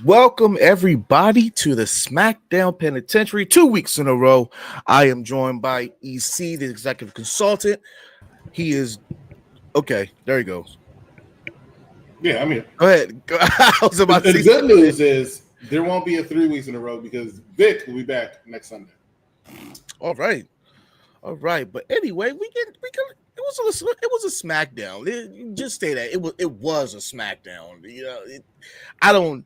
Welcome, everybody, to the Smackdown Penitentiary. 2 weeks in a row, I am joined by EC, the executive consultant. He is okay. There he goes. Yeah, I mean, Go ahead. I was about to the say good something. news is there won't be a 3 weeks in a row because Vic will be back next Sunday. All right, all right. But anyway, it was a Smackdown. Just say that it was a Smackdown. I don't.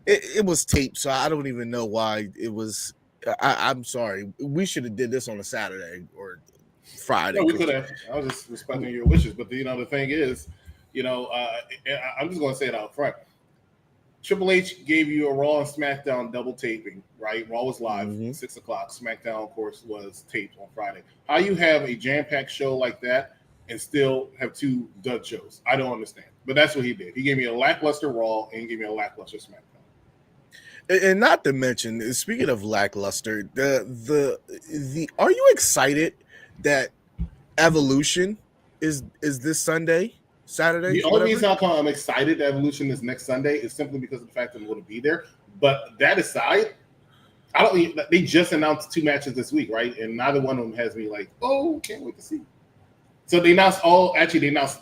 It was taped, so I don't even know why it was. I'm sorry. We should have did this on a Saturday or Friday. No, we could have. I was just respecting your wishes, but the thing is, I'm just going to say it out front. Triple H gave you a Raw and SmackDown double taping, right? Raw was live, 6 o'clock. SmackDown, of course, was taped on Friday. How you have a jam-packed show like that and still have two dud shows? I don't understand. But that's what he did. He gave me a lackluster Raw and he gave me a lackluster SmackDown. And not to mention, speaking of lackluster, the are you excited that Evolution is this Saturday? The only reason I'm excited that Evolution is next Sunday is simply because of the fact that I'm going to be there. But that aside, they just announced 2 matches this week, right? And neither one of them has me like, oh, can't wait to see. So they announced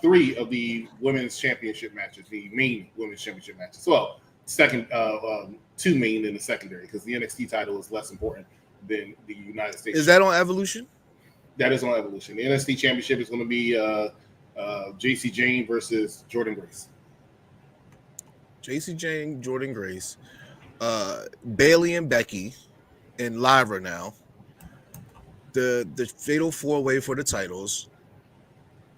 3 of the women's championship matches, the main women's championship matches. Well, second, 2 main in the secondary because the NXT title is less important than the United States. Is that on Evolution? That is on Evolution. The NXT championship is going to be JC Jane versus Jordan Grace. JC Jane, Jordan Grace, Bailey and Becky, and Lyra now. The fatal 4-way for the titles.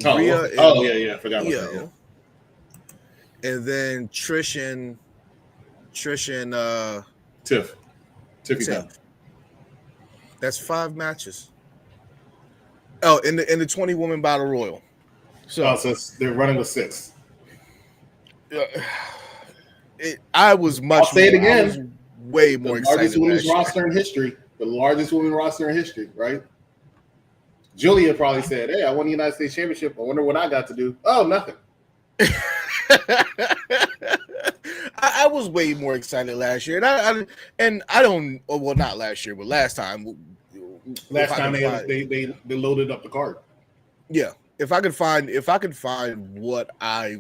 Rhea I forgot about that. Yeah. And then Trish and Tiffy. That's 5 matches. Oh, in the 20-woman battle royal. So they're running with 6. I was much. I'll say it again. Way more excited. The largest women's roster in history. The largest women's roster in history, right? Julia probably said, "Hey, I won the United States Championship. I wonder what I got to do." Oh, nothing. I was way more excited last year, and I don't. Well, not last year, but last time. Last time they loaded up the card. Yeah, if I could find what I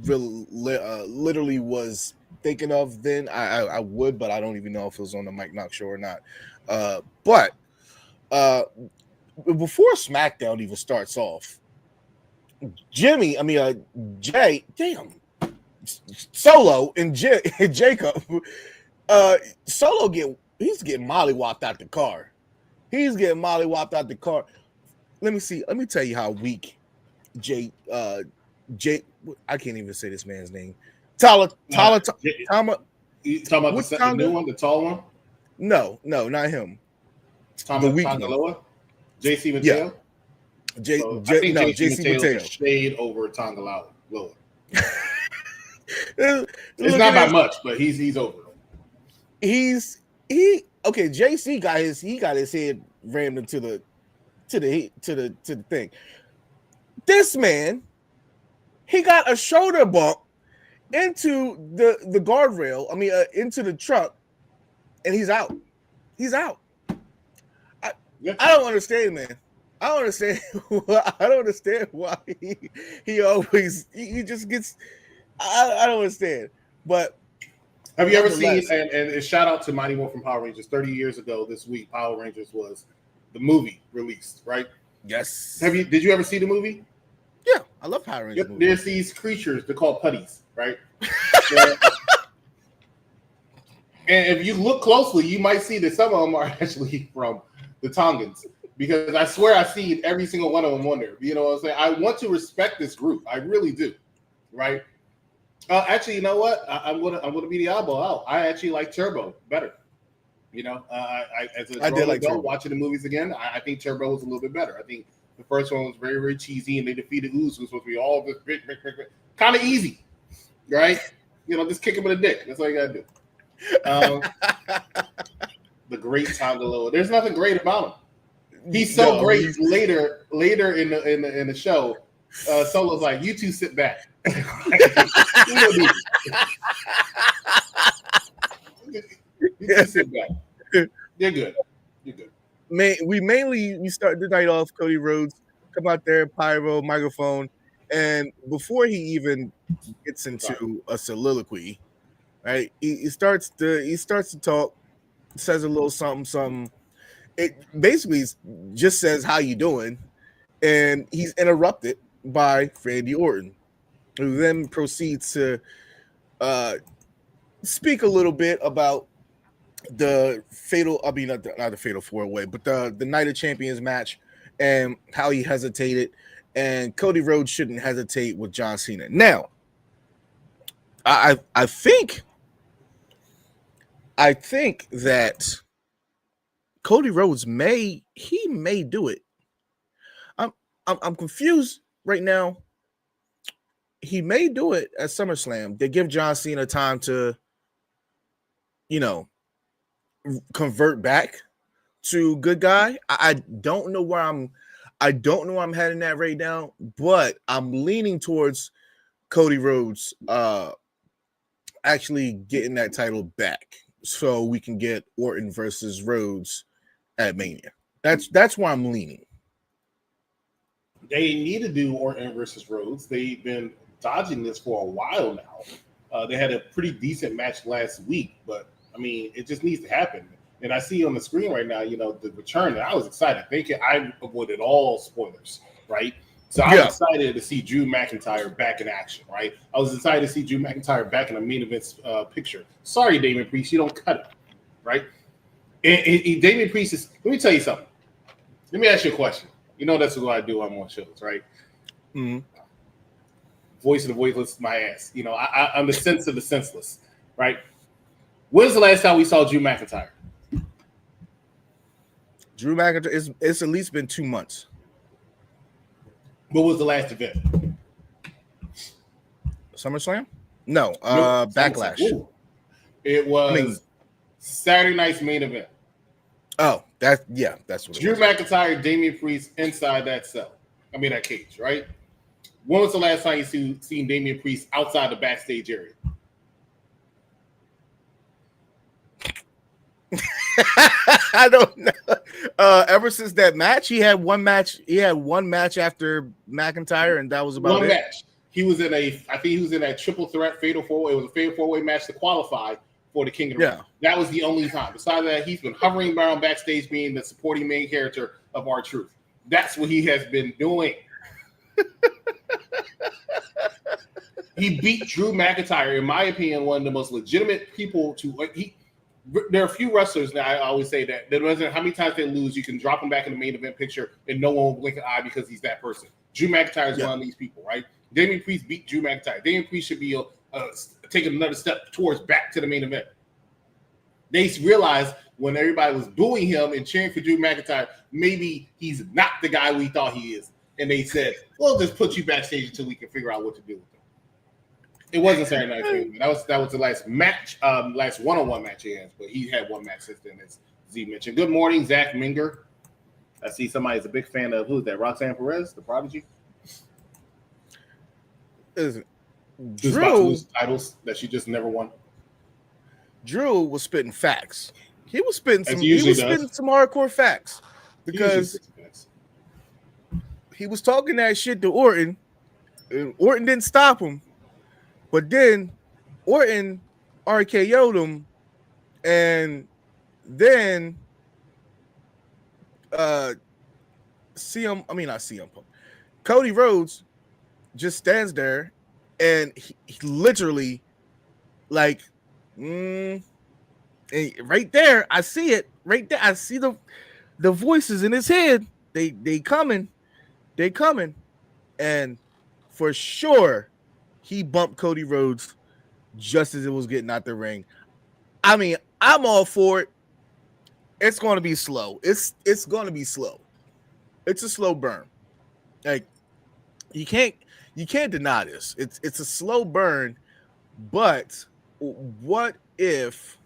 really literally was thinking of, then I would, but I don't even know if it was on the Mike Knox show or not. But before SmackDown even starts off, Jay, Solo and Jacob, Solo he's getting mollywopped out the car. He's getting mollywopped out the car. Let me see. Let me tell you how weak Jay. I can't even say this man's name. You talking about the new one, the tall one? No, not him. Tongaloa? JC Mateo? JC Mateo. Shade over Tongaloa. It's not by much, but he's over. Okay. JC got his head rammed into the thing. This man, he got a shoulder bump into the guardrail. Into the truck, and he's out. He's out. I don't understand, man. I don't understand. I don't understand why he just gets. I don't understand. But have you ever seen? And shout out to Mighty Morphin Power Rangers. 30 years ago this week, Power Rangers was the movie released, right? Yes. Did you ever see the movie? Yeah, I love Power Rangers. There's these creatures. They're called putties, right? And if you look closely, you might see that some of them are actually from the Tongans. Because I swear I've seen every single one of them on there. You know what I'm saying? I want to respect this group. I really do. Right? Actually, you know what? I'm gonna be the oddball out. I actually like Turbo better. You know, as a grown adult watching the movies again, I think Turbo was a little bit better. I think the first one was very, very cheesy, and they defeated Usos, was supposed to be all this big, kind of easy, right? You know, just kick him in the dick. That's all you gotta do. The great Tongaloa. There's nothing great about him. He's so great. Later in the show, Solo's like, "You two sit back." You just sit back. You're good. You're good. We start the night off. Cody Rhodes come out there, pyro, microphone, and before he even gets Sorry. into a soliloquy, right? He starts to talk, says a little something. It basically just says how you doing, and he's interrupted by Randy Orton, who then proceeds to speak a little bit about the fatal, I mean, not the fatal 4-way, but the Night of Champions match and how he hesitated, and Cody Rhodes shouldn't hesitate with John Cena. Now, I think that Cody Rhodes may do it. I'm confused right now. He may do it at SummerSlam. They give John Cena time to, convert back to good guy. I don't know where I'm heading at right now, but I'm leaning towards Cody Rhodes actually getting that title back so we can get Orton versus Rhodes at Mania. That's where I'm leaning. They need to do Orton versus Rhodes. They've been dodging this for a while now. They had a pretty decent match last week, but I mean, it just needs to happen. And I see on the screen right now, the return. And I was excited. I avoided all spoilers, right? So I was excited to see Drew McIntyre back in action, right? I was excited to see Drew McIntyre back in a main event picture. Sorry, Damian Priest, you don't cut it, right? And Damian Priest is. Let me tell you something. Let me ask you a question. That's what I do on more shows, right? Mm-hmm. Voice of the voiceless, my ass. I'm the sense of the senseless, right? When's the last time we saw Drew McIntyre? Drew McIntyre, it's at least been 2 months. What was the last event? SummerSlam? No, Backlash. Ooh. It was Saturday night's main event. Oh, that's what Drew McIntyre, Damian Priest inside that that cage, right? When was the last time you seen Damian Priest outside the backstage area? I don't know. Ever since that match, he had one match. He had one match after McIntyre, and that was about one it. Match. He was in that triple threat fatal 4-way. It was a fatal 4-way match to qualify for the King of the Ring. That was the only time. Besides that, he's been hovering around backstage, being the supporting main character of R-Truth. That's what he has been doing. He beat Drew McIntyre, in my opinion, one of the most legitimate people to. There are a few wrestlers that I always say that doesn't matter how many times they lose, you can drop them back in the main event picture and no one will blink an eye because he's that person. Drew McIntyre is one of these people, right? Damian Priest beat Drew McIntyre. Damian Priest should be taking another step towards back to the main event. They realized when everybody was booing him and cheering for Drew McIntyre, maybe he's not the guy we thought he is. And they said, we'll just put you backstage until we can figure out what to do with him. It wasn't Saturday Night Fever. That was the last match, last one-on-one match he has, but he had one match since then, as Z mentioned. Good morning, Zach Minger. I see somebody's a big fan of, who's that, Roxanne Perez, the Prodigy? Drew titles that she just never won. Drew was spitting facts. He was spitting some hardcore facts because he was talking that shit to Orton, and Orton didn't stop him. But then Orton RKO'd him, and then Cody Rhodes just stands there, and he literally, right there, I see it right there. I see the voices in his head. They coming, and for sure, he bumped Cody Rhodes just as it was getting out the ring. I mean, I'm all for it. It's going to be slow. It's going to be slow. It's a slow burn. Like you can't deny this. It's a slow burn. But what if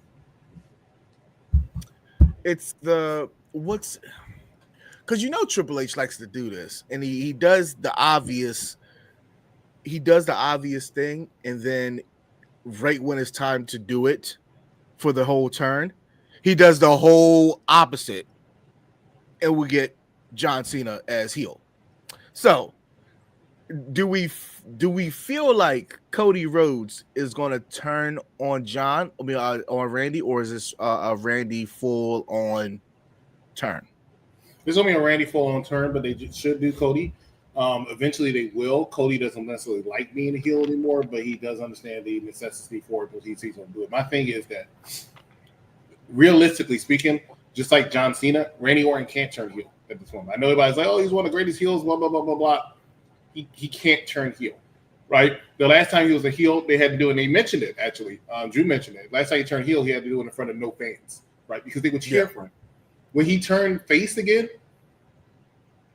it's because Triple H likes to do this, and he does the obvious. He does the obvious thing, and then right when it's time to do it, for the whole turn. He does the whole opposite, and we get John Cena as heel. So, do we feel like Cody Rhodes is going to turn on on Randy, or is this a Randy full on turn? There's only a Randy full on turn, but they should do Cody. Eventually, they will. Cody doesn't necessarily like being a heel anymore, but he does understand the necessity for it because he sees him do it. My thing is that, realistically speaking, just like John Cena, Randy Orton can't turn heel at this moment. I know everybody's like, "Oh, he's one of the greatest heels." Blah blah blah blah blah. He can't turn heel, right? The last time he was a heel, they had to do it, and they mentioned it actually. Drew mentioned it. Last time he turned heel, he had to do it in front of no fans, right? Because they would cheer for him. When he turned face again,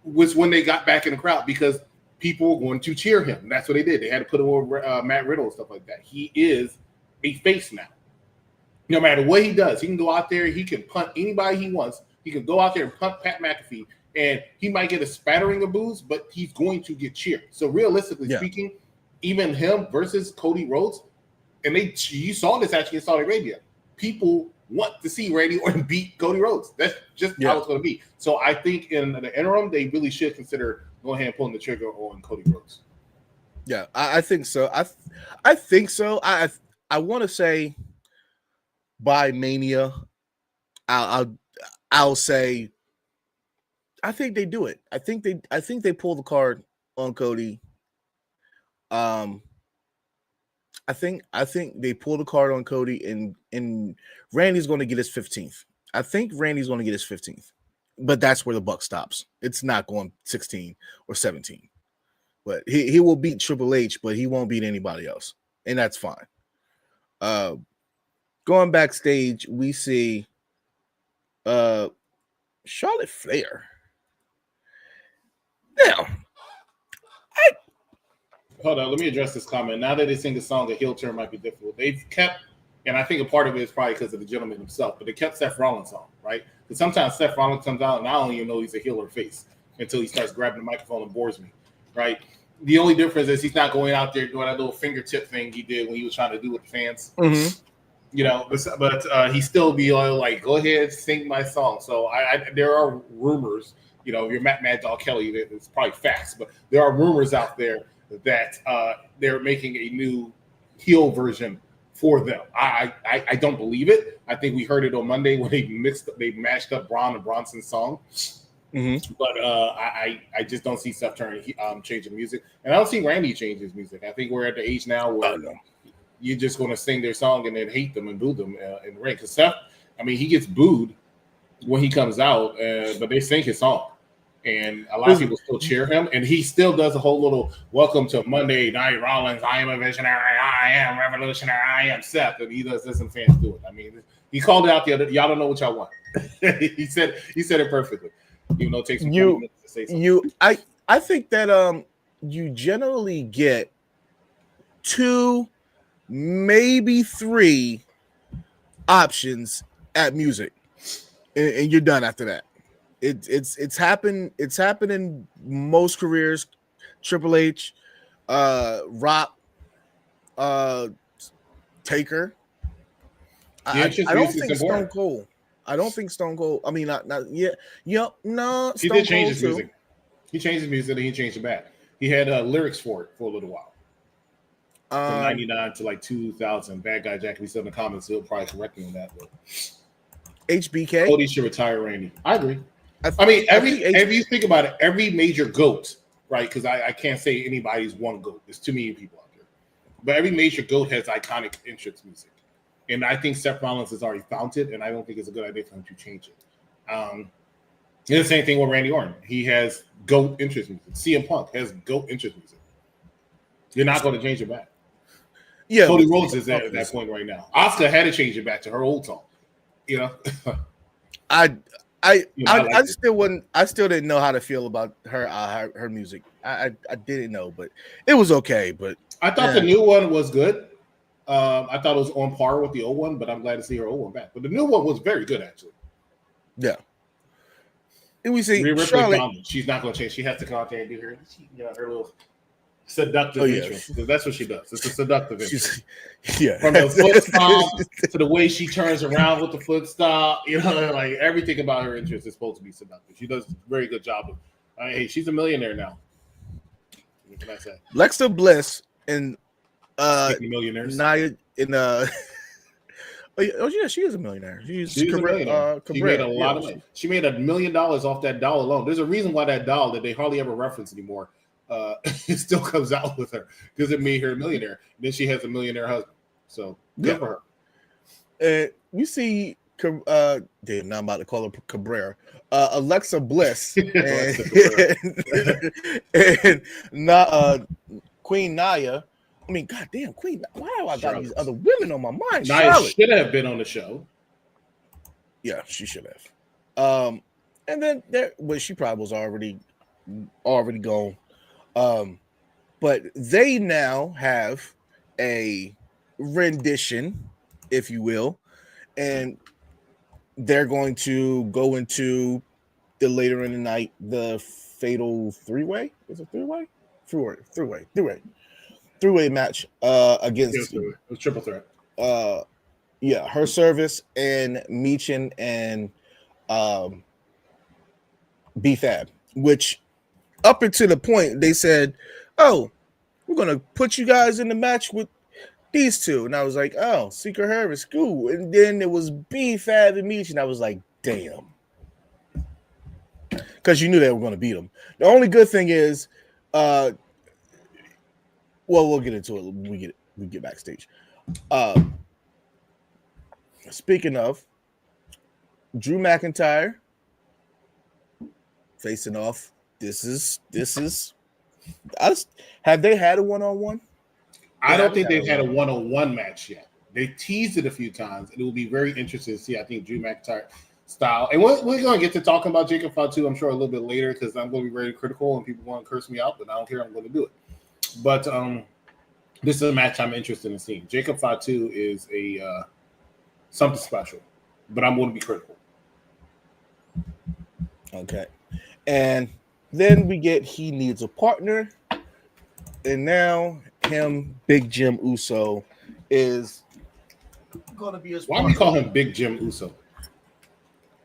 was when they got back in the crowd because people were going to cheer him. And that's what they did. They had to put him over Matt Riddle and stuff like that. He is a face now. No matter what he does, he can go out there. He can punt anybody he wants. He can go out there and punt Pat McAfee, and he might get a spattering of boos, but he's going to get cheered. So realistically speaking, even him versus Cody Rhodes, and you saw this actually in Saudi Arabia. People want to see Randy Orton beat Cody Rhodes. That's just how it's going to be. So I think in the interim, they really should consider going ahead and pulling the trigger on Cody Rhodes. Yeah, I think so. I think so. I want to say by Mania, I'll say I think they do it. I think they pull the card on Cody. I think they pull the card on Cody, and Randy's going to get his 15th. I think Randy's going to get his 15th, but that's where the buck stops. It's not going 16 or 17. But he will beat Triple H, but he won't beat anybody else, and that's fine. Going backstage, we see Charlotte Flair. Now, hold on, let me address this comment. Now that they sing a song, a heel turn might be difficult. They've kept, and I think a part of it is probably because of the gentleman himself, but they kept Seth Rollins on, right? Because sometimes Seth Rollins comes out and I don't even know he's a heel or face until he starts grabbing the microphone and bores me, right? The only difference is he's not going out there doing that little fingertip thing he did when he was trying to do with the fans. Mm-hmm. You know, but he still be like, go ahead, sing my song. So there are rumors, you know, you're Mad Dog Kelly, it's probably facts, but there are rumors out there that they're making a new heel version for them. I don't believe it. I think we heard it on Monday when they mashed up Braun and Bronson's song. Mm-hmm. But I just don't see Seth turning changing music, and I don't see Randy change his music. I think we're at the age now where you're just going to sing their song and then hate them and boo them in the ring. Because Seth, I mean, he gets booed when he comes out, but they sing his song. And a lot of people still cheer him, and he still does a whole little "Welcome to Monday Night Rollins." I am a visionary. I am revolutionary. I am Seth, and he does this, and fans do it. I mean, he called it out the other. Y'all don't know what y'all want. he said it perfectly. Even though it takes minutes to say something. I think that you generally get 2, maybe 3 options at music, and you're done after that. It's happened in most careers. Triple H, Rock, Taker. I don't think Stone Cold. I don't think Stone Cold. I mean, no. Stone he did change his music. He changed his music and he changed it back. He had lyrics for it for a little while. From 99 to like 2000. Bad Guy Jack, we said in the comments, he'll probably correct me on that. But HBK. Cody should retire Randy. I agree. I mean, if you think about it, every major GOAT, right? Because I can't say anybody's one GOAT. There's too many people out there. But every major GOAT has iconic entrance music. And I think Seth Rollins has already found it, and I don't think it's a good idea for him to change it. And the same thing with Randy Orton. He has GOAT entrance music. CM Punk has GOAT entrance music. You're not going to change it back. Yeah, Cody Rhodes is at that point right now. Asuka had to change it back to her old song. You know? I still didn't know how to feel about her music. I didn't know, but it was okay. But I thought the new one was good. I thought it was on par with the old one, but I'm glad to see her old one back. But the new one was very good, actually. Yeah. And we see Charlotte. She's not going to change. She has to come out there and do her little seductive entrance, because that's what she does. It's a seductive entrance. Yeah. From the foot stomp to the way she turns around with the foot stomp, like everything about her entrance is supposed to be seductive. She does a very good job of. Hey, she's a millionaire now. What can I say? Lexa Bliss and millionaires. Nia in oh yeah, she is a millionaire. She's a millionaire. She made a lot of money. She made $1 million off that doll alone. There's a reason why that doll that they hardly ever reference anymore, it still comes out with her because it made her a millionaire. And then she has a millionaire husband. So good for her. You see, damn, now I'm about to call her Cabrera. Alexa Bliss and not Queen Nia. I mean, goddamn, Queen. Why have I got these other women on my mind? Nia should have been on the show. Yeah, she should have. And then she probably was already gone. But they now have a rendition, if you will, and they're going to go into the later in the night the fatal three-way. Is it three-way? Three-way match against it was triple threat. Yeah, her service and Meechin and B-Fab, which up until the point they said, "Oh, we're gonna put you guys in the match with these two," and I was like, "Oh, Secret Harvest, cool." And then it was B-Fab and Meechin. I was like, "Damn," because you knew they were going to beat them. The only good thing is, well, we'll get into it when we get backstage. Speaking of, Drew McIntyre facing off. This is. Have they had a one-on-one? I don't think they've had a one-on-one match yet. They teased it a few times, and it will be very interesting to see. I think Drew McIntyre style, and we're going to get to talking about Jacob Fatu, I'm sure, a little bit later because I'm going to be very critical and people want to curse me out, but I don't care. I'm going to do it. But this is a match I'm interested in seeing. Jacob Fatu is a something special, but I'm going to be critical. Okay, and then we get he needs a partner, and now Big Jim Uso is going to be his. Why do we call him Big Jim Uso?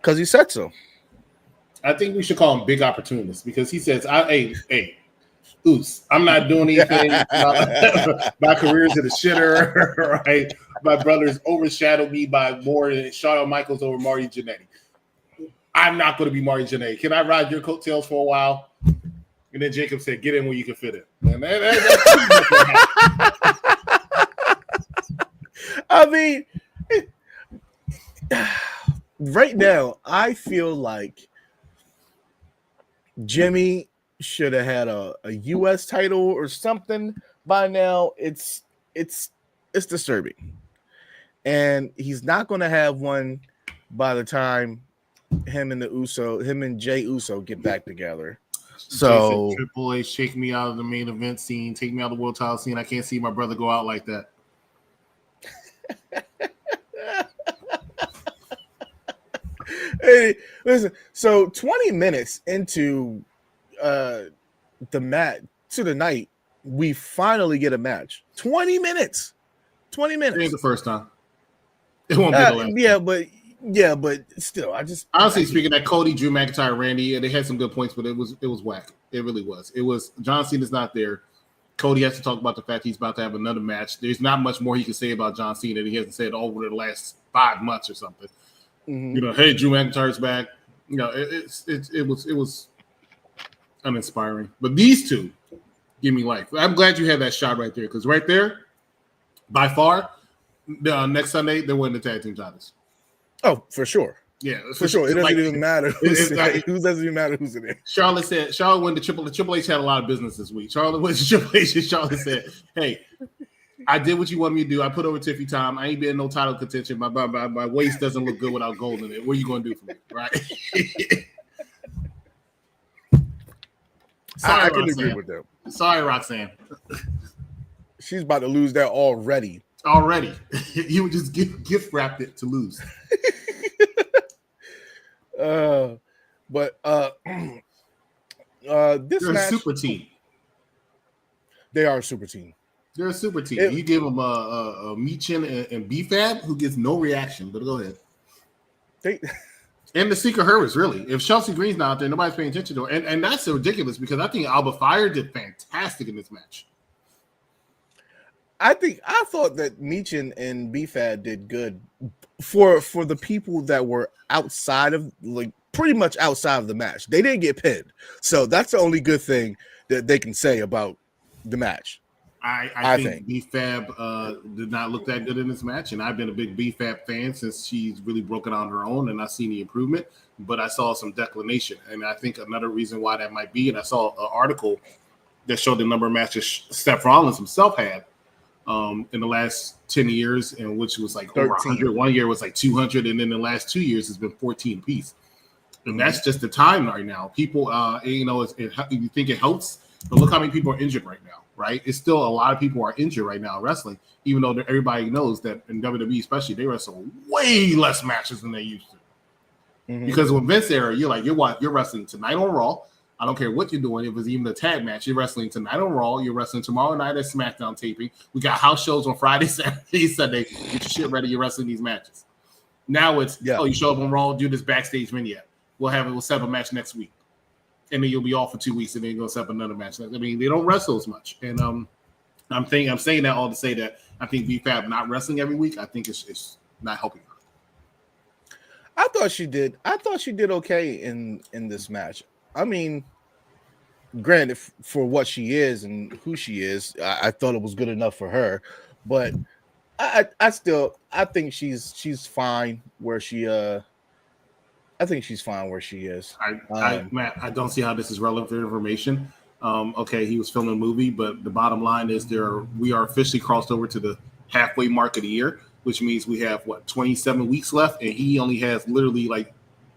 Because he said so. I think we should call him Big Opportunist because he says, "Hey, Oos, I'm not doing anything. My career's in the shitter. Right? My brothers overshadowed me by more than Shawn Michaels over Marty Jannetty. I'm not going to be Marty Jannetty. Can I ride your coattails for a while?" And then Jacob said, "Get in where you can fit in." And I mean, right now, I feel like Jimmy should have had a U.S. title or something by now. It's disturbing, and he's not going to have one by the time him and Jay Uso get back together. So Triple H, shake me out of the main event scene, take me out of the world title scene. I can't see my brother go out like that. Hey, listen. So 20 minutes into the night, we finally get a match. 20 minutes. 20 minutes. It ain't the first time. It won't be the last. Yeah, but still, honestly speaking, that Cody, Drew McIntyre, Randy, they had some good points, but it was whack. It really was. It was John Cena's not there. Cody has to talk about the fact he's about to have another match. There's not much more he can say about John Cena that he hasn't said over the last 5 months or something. Mm-hmm. Hey, Drew McIntyre's back. It was uninspiring. But these two give me life. I'm glad you had that shot right there because right there, by far, next Sunday they're winning the tag team titles. Oh, for sure. Yeah, for sure. It doesn't even matter. It doesn't even matter who's in there. Charlotte went to the Triple H had a lot of business this week. Charlotte went to Triple H and Charlotte said, "Hey, I did what you wanted me to do. I put over Tiffy Tom. I ain't been in no title contention. My waist doesn't look good without gold in it. What are you going to do for me?" Right? Sorry, I can agree with that. Sorry, Roxanne. She's about to lose that already. You would just gift wrapped it to lose. This You're match, a super team. They are a super team. They're a super team. You give them a Michin and BFAB who gets no reaction. But go ahead. And the Secret Hermits, really. If Chelsea Green's not out there, nobody's paying attention to her. And that's ridiculous because I think Alba Fire did fantastic in this match. I thought that Michin and BFAB did good for the people that were outside of, like, pretty much outside of the match. They didn't get pinned. So that's the only good thing that they can say about the match. I think BFAB did not look that good in this match, and I've been a big BFAB fan since she's really broken on her own, and I've seen the improvement, but I saw some declination, and I think another reason why that might be, and I saw an article that showed the number of matches Seth Rollins himself had in the last 10 years, in which was like 13. Over 100. 1 year was like 200, and then the last 2 years has been 14 apiece. And that's just the time right now. People, you think it helps, but look how many people are injured right now. Right, it's still a lot of people are injured right now in wrestling, even though everybody knows that in WWE, especially, they wrestle way less matches than they used to. Mm-hmm. Because when Vince era, you're wrestling tonight on Raw. I don't care what you're doing. If it's even a tag match, you're wrestling tonight on Raw. You're wrestling tomorrow night at Smackdown taping. We got house shows on Friday, Saturday, Sunday. Get your shit ready. You're wrestling these matches. Now it's you show up on Raw, do this backstage vignette. We'll set up a match next week. And then you'll be off for 2 weeks, and then go set up another match. I mean, they don't wrestle as much, and I'm saying that all to say that I think BFAB not wrestling every week. I think it's not helping her. I thought she did okay in this match. I mean, granted, for what she is and who she is, I thought it was good enough for her. But I think she's fine where she I think she's fine where she is. Matt, I don't see how this is relevant information. Okay, he was filming a movie, but the bottom line is we are officially crossed over to the halfway mark of the year, which means we have 27 weeks left, and he only has literally like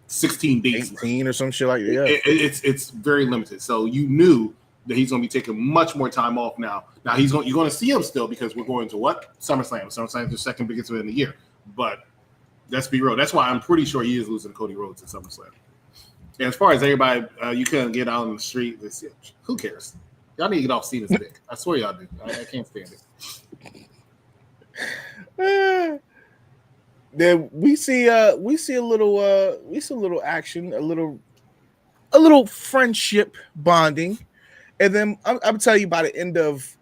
16 days, 18 or some shit like that. Yeah. It's very limited. So you knew that he's going to be taking much more time off now. Now you're going to see him still because we're going to SummerSlam. SummerSlam is the second biggest event in the year, but. Let's be real. That's why I'm pretty sure he is losing to Cody Rhodes at SummerSlam. And as far as everybody, you couldn't get out on the street. Who cares? Y'all need to get off Cena's dick. I swear y'all do. I can't stand it. Then we see a little action, a little friendship bonding, and then I'm telling you, by the end of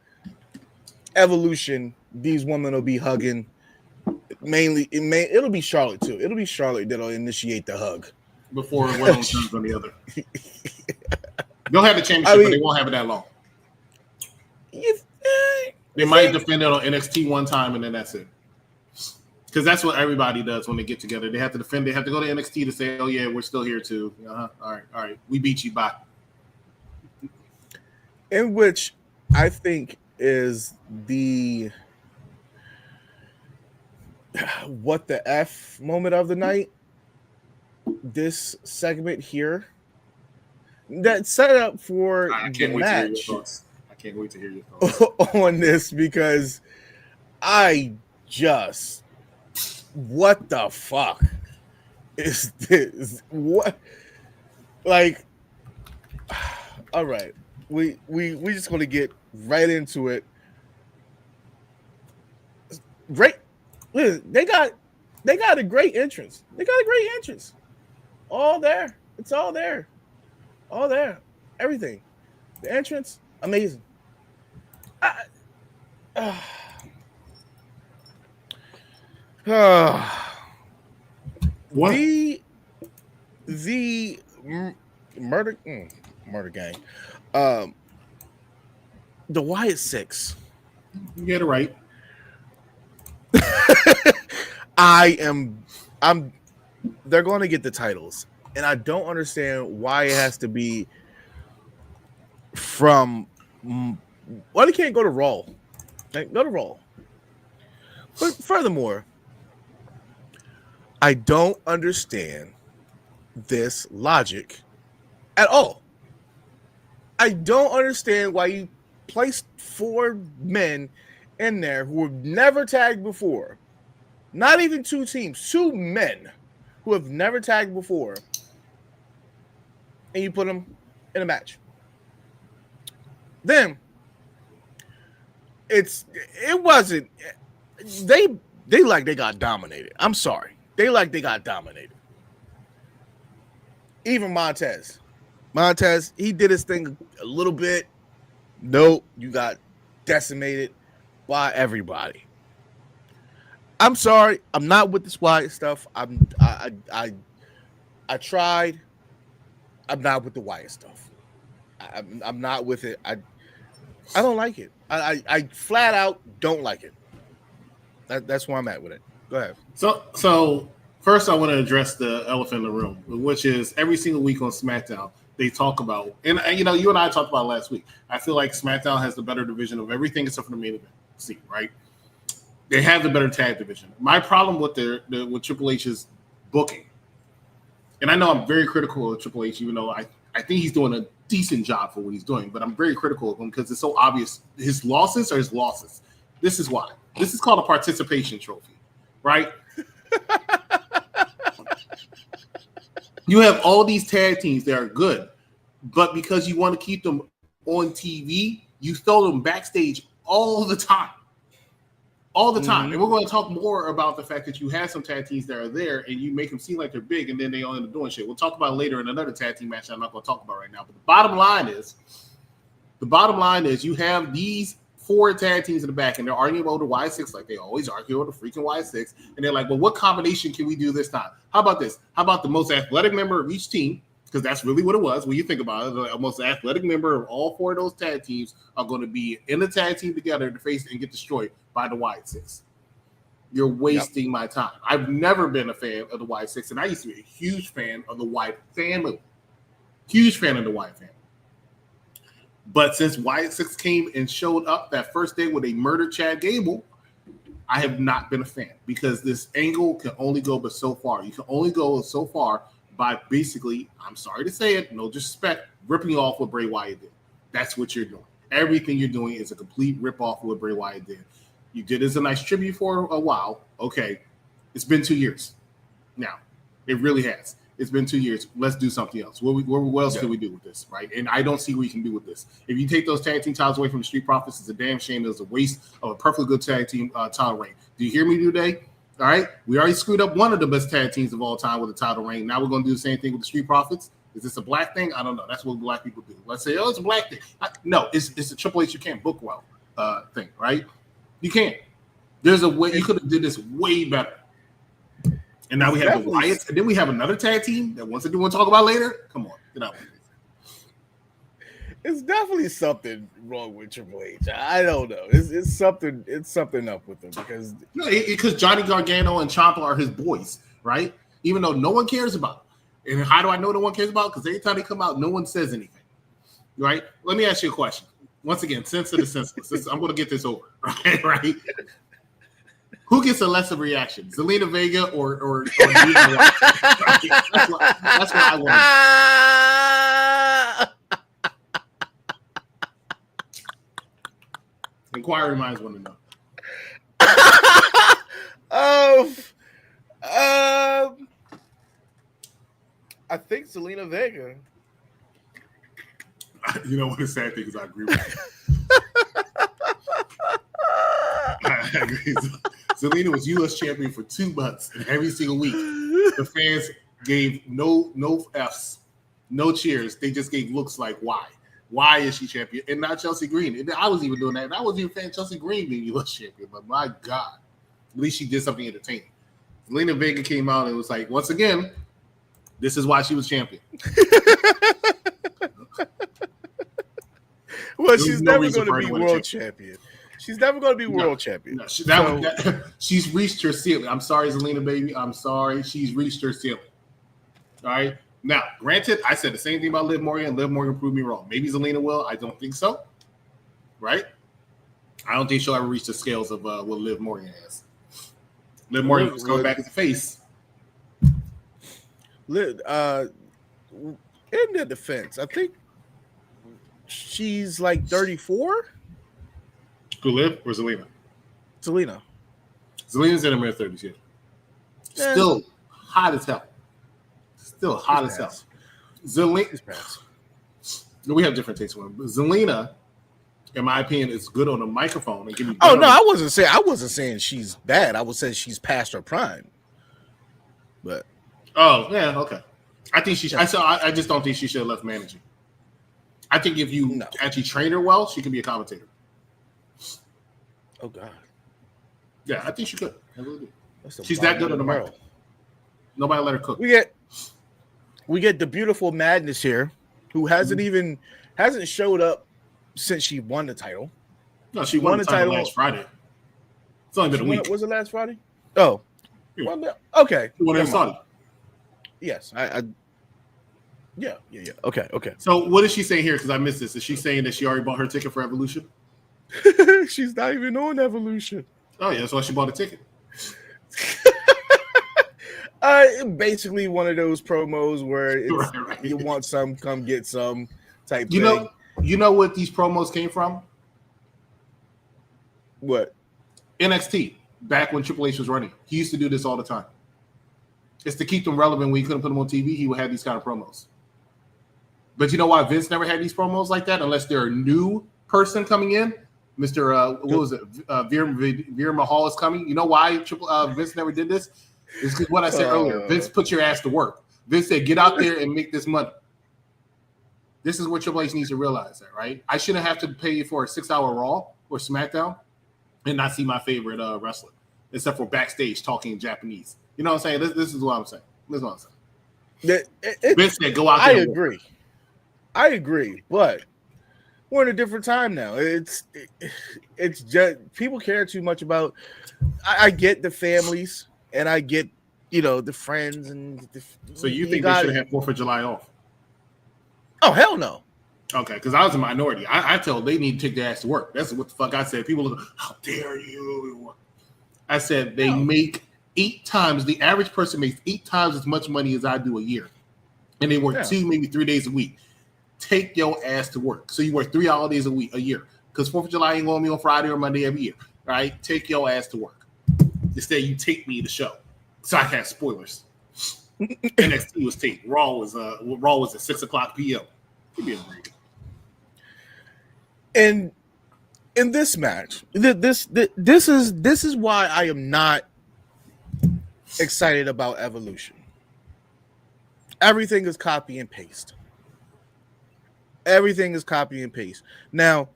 Evolution, these women will be hugging. Mainly, it'll be Charlotte too. It'll be Charlotte that'll initiate the hug before one turns on the other. They'll have the championship, but they won't have it that long. They might defend it on NXT one time, and then that's it. Because that's what everybody does when they get together. They have to defend. They have to go to NXT to say, "Oh yeah, we're still here too." All right, we beat you. Bye. In which I think is the. What the F moment of the night, this segment here that set up for the match. I can't wait to hear your thoughts on this because what the fuck is this? What, like, all right, we just gonna get right into it. Right. Listen, they got a great entrance. All there. It's all there. Everything. The entrance, amazing. What? The murder gang. The Wyatt Six. You get it right. They're going to get the titles, and I don't understand why it has to be why they can't go to Raw. Like, go to Raw. But furthermore, I don't understand this logic at all. I don't understand why you placed 4 men in there who have never tagged before. Not even 2 teams, 2 men who have never tagged before. And you put them in a match. Then it wasn't. They like they got dominated. I'm sorry. They like they got dominated. Even Montez, he did his thing a little bit. Nope, you got decimated by everybody. I'm sorry. I'm not with this Wyatt stuff. I tried. I'm not with the Wyatt stuff. I'm not with it. I don't like it. I flat out don't like it. That's where I'm at with it. Go ahead. So first I want to address the elephant in the room, which is every single week on SmackDown they talk about, and you know, you and I talked about it last week. I feel like SmackDown has the better division of everything except for the main event scene, right? They have the better tag division. My problem with with Triple H's booking, and I know I'm very critical of Triple H, even though I think he's doing a decent job for what he's doing, but I'm very critical of him because it's so obvious. His losses are his losses. This is why. This is called a participation trophy, right? You have all these tag teams that are good, but because you want to keep them on TV, you throw them backstage all the time. All the time. Mm-hmm. And we're going to talk more about the fact that you have some tag teams that are there and you make them seem like they're big and then they all end up doing shit. We'll talk about it later in another tag team match I'm not going to talk about right now. But the bottom line is you have these 4 tag teams in the back and they're arguing over the Y6 like they always argue over the freaking Y6. And they're like, well, what combination can we do this time? How about this? How about the most athletic member of each team? Because that's really what it was. When you think about it, the most athletic member of all 4 of those tag teams are going to be in the tag team together to face and get destroyed by the Y6. You're wasting my time. I've never been a fan of the Y6, and I used to be a huge fan of the Wyatt family. Huge fan of the Wyatt family. But since Wyatt 6 came and showed up that first day when they murdered Chad Gable, I have not been a fan because this angle can only go but so far. You can only go so far by basically, I'm sorry to say it, no disrespect, ripping off what Bray Wyatt did. That's what you're doing. Everything you're doing is a complete rip-off of what Bray Wyatt did. You did as a nice tribute for a while. Okay, it's been 2 years. Now, it really has. It's been 2 years. Let's do something else. What else can we do with this, right? And I don't see what we can do with this. If you take those tag team titles away from the Street Profits, it's a damn shame. It was a waste of a perfectly good tag team title reign. Do you hear me today? All right, we already screwed up one of the best tag teams of all time with a title reign. Now we're going to do the same thing with the Street Profits. Is this a black thing? I don't know. That's what black people do. Let's say, oh, it's a black thing. No, it's a Triple H you can't book well thing, right? You can't. There's a way you could have did this way better. And now we have the Wyatts, and then we have another tag team that once again we'll talk about later. Come on, get out. It's definitely something wrong with Triple H. I don't know. It's something. It's something up with him because Johnny Gargano and Ciampa are his boys, right? Even though no one cares about them. And how do I know no one cares about? Because every time they come out, no one says anything, right? Let me ask you a question. Once again, sense of the senseless. I'm going to get this over, right? Who gets a lesser reaction, Zelina Vega or Dina White? That's what I want. Inquiring minds want to know. I think Zelina Vega. You know what the sad thing is? I agree with you. I agree. Zelina was U.S. champion for 2 months, and every single week, the fans gave no Fs, no cheers. They just gave looks like, why? Why is she champion? And not Chelsea Green. And I was even doing that. And I wasn't even a fan of Chelsea Green being U.S. champion, but my God, at least she did something entertaining. Zelina Vega came out and was like, once again, this is why she was champion. Well, she's never going to be world champion. She's never going to be world champion. No, she's reached her ceiling. I'm sorry, Zelina, baby. I'm sorry. She's reached her ceiling. All right. Now, granted, I said the same thing about Liv Morgan. Liv Morgan proved me wrong. Maybe Zelina will. I don't think so. Right? I don't think she'll ever reach the scales of what Liv Morgan has. Liv Morgan was coming back as a face. In their defense, I think she's like 34. Who, Liv or Zelina? Zelina. Zelina's in her mid-30s, yeah. Still hot as hell. Still hot as hell. Zelina. We have different tastes with her. Zelina in my opinion, is good on a microphone. And can be Oh no, I wasn't saying she's bad. I was saying she's past her prime. But okay. I think she. I just don't think she should have left managing. I think if you actually train her well, she can be a commentator. Oh God. Yeah, I think she could. I really do. She's that that good on the mic. Nobody let her cook. We get the beautiful Madness here, who hasn't showed up since she won the title. No, she won the title last Friday. It's only been a week. Was it last Friday? Oh, yeah. Okay. She won in Saudi. Yes, Yeah. Okay. So what is she saying here? Because I missed this. Is she saying that she already bought her ticket for Evolution? She's not even on Evolution. Oh yeah, that's why she bought a ticket. Basically one of those promos where right. You want some, come get some type thing. You know what these promos came from? What? NXT, back when Triple H was running. He used to do this all the time. It's to keep them relevant. When he couldn't put them on TV, he would have these kind of promos. But you know why Vince never had these promos like that? Unless they're a new person coming in. Mr. What was it? Veer Mahal is coming. You know why Vince never did this? It's because what I said earlier. Vince put your ass to work. Vince said, get out there and make this money. This is what Triple H needs to realize that, right? I shouldn't have to pay for a 6-hour Raw or SmackDown and not see my favorite wrestler, except for backstage talking in Japanese. You know what I'm saying? This is what I'm saying. This is what I'm saying. Vince said, go out there. I agree, but we're in a different time now. It's just people care too much about. I get the families and I get the friends and. So you think they should have 4th of July off? Oh hell no. Okay, because I was a minority. I tell they need to take their ass to work. That's what the fuck I said. People look, how dare you? I said they make 8 times. The average person makes 8 times as much money as I do a year, and they work 2, maybe 3 days a week. Take your ass to work. So you work 3 holidays a year. Because 4th of July ain't going to be on Friday or Monday every year. Right? Take your ass to work. Instead, you take me to show. So I can have spoilers. NXT was taped. Raw was at 6:00 p.m. Give me a break. And in this match, this is why I am not excited about Evolution. Everything is copy and paste. Everything is copy and paste. Now,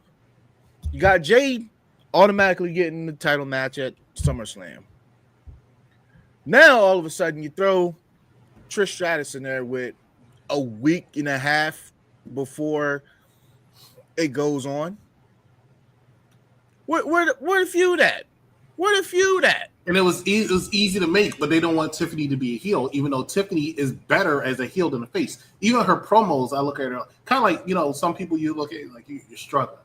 you got Jade automatically getting the title match at SummerSlam. Now, all of a sudden, you throw Trish Stratus in there with a week and a half before it goes on. Where the feud at? Where the feud at? And it was easy to make, but they don't want Tiffany to be a heel, even though Tiffany is better as a heel than a face. Even her promos, I look at her kind of like, some people you look at like you're struggling.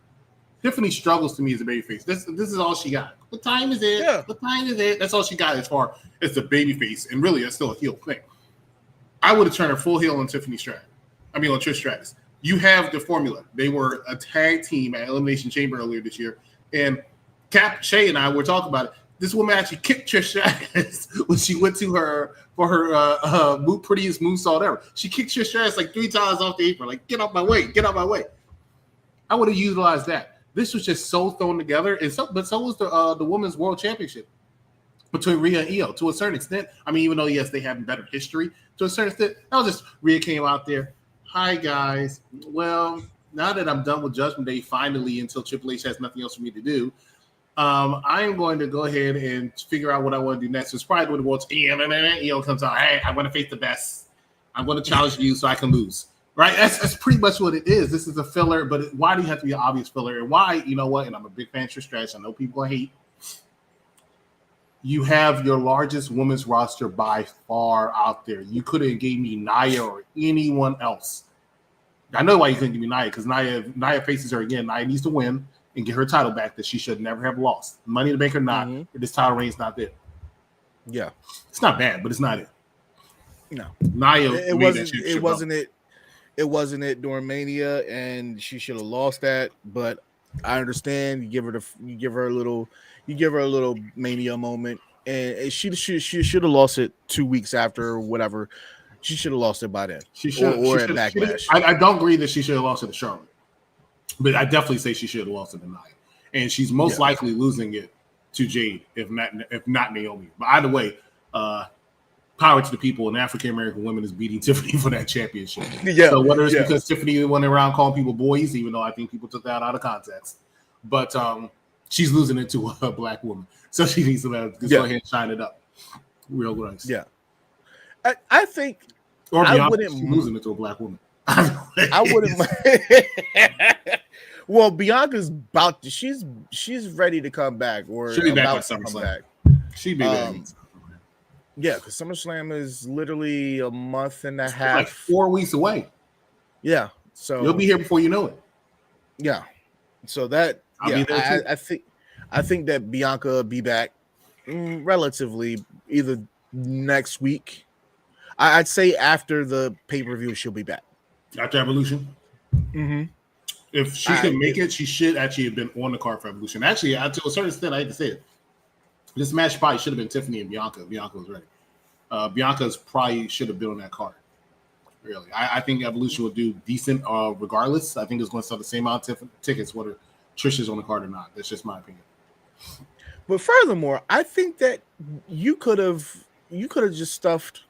Tiffany struggles to me as a babyface. This is all she got. What time is it? Yeah. What time is it? That's all she got as far as the babyface, and really, that's still a heel thing. I would have turned her full heel on Tiffany Stratus. On Trish Stratus. You have the formula. They were a tag team at Elimination Chamber earlier this year, and Cap Shay and I were talking about it. This woman actually kicked Trish Stratus when she went to her for her prettiest moonsault ever. She kicked Trish Stratus like 3 times off the apron, like, get out my way, get out my way. I would have utilized that. This was just so thrown together, but so was the Women's World Championship between Rhea and Io to a certain extent. Even though, yes, they have better history, to a certain extent, that was just Rhea came out there. Hi, guys. Well, now that I'm done with Judgment Day, finally, until Triple H has nothing else for me to do, I am going to go ahead and figure out what I want to do next. It's probably when the world's Io comes out. Hey, I want to face the best. I'm going to challenge you so I can lose. Right? That's pretty much what it is. This is a filler, but why do you have to be an obvious filler? And why, you know what? And I'm a big fan of Trish Stratus. I know people hate. You have your largest women's roster by far out there. You could have gave me Nia or anyone else. I know why you couldn't give me Nia, because Nia faces her again. Nia needs to win and get her title back that she should never have lost. Money in the Bank or not, this title reign's not there. Yeah. It's not bad, but it's not it. No. It wasn't it during Mania, and she should have lost that, but I understand. You give her a little Mania moment, and she should have lost it 2 weeks after or whatever. She should have lost it by then. She should, or at Backlash. I don't agree that she should have lost it to Charlotte. But I definitely say she should have lost to Nia. And she's most likely losing it to Jade, if not Naomi. But either way, power to the people, and African American women is beating Tiffany for that championship. Yeah. So whether it's because Tiffany went around calling people boys, even though I think people took that out of context, but she's losing it to a black woman, so she needs to go ahead and shine it up real nice. Yeah, I think, or I wouldn't losing it to a black woman. I wouldn't. Well, Bianca's about to, she's ready to come back, or she'll be back about at to come SummerSlam. back. She'd be back. Yeah, because SummerSlam is literally a month and a half, like 4 weeks away. Yeah, so you'll be here before you know it. Yeah, so that I think that Bianca will be back relatively either next week. I'd say after the pay-per-view, she'll be back. After Evolution? Mm-hmm. If she can make it, she should actually have been on the card for Evolution. Actually, to a certain extent, I hate to say it, this match probably should have been Tiffany and Bianca. Bianca was ready. Bianca's probably should have been on that card. Really, I think Evolution will do decent regardless. I think it's going to sell the same amount of tickets whether Trish is on the card or not. That's just my opinion. But furthermore, I think that you could have just stuffed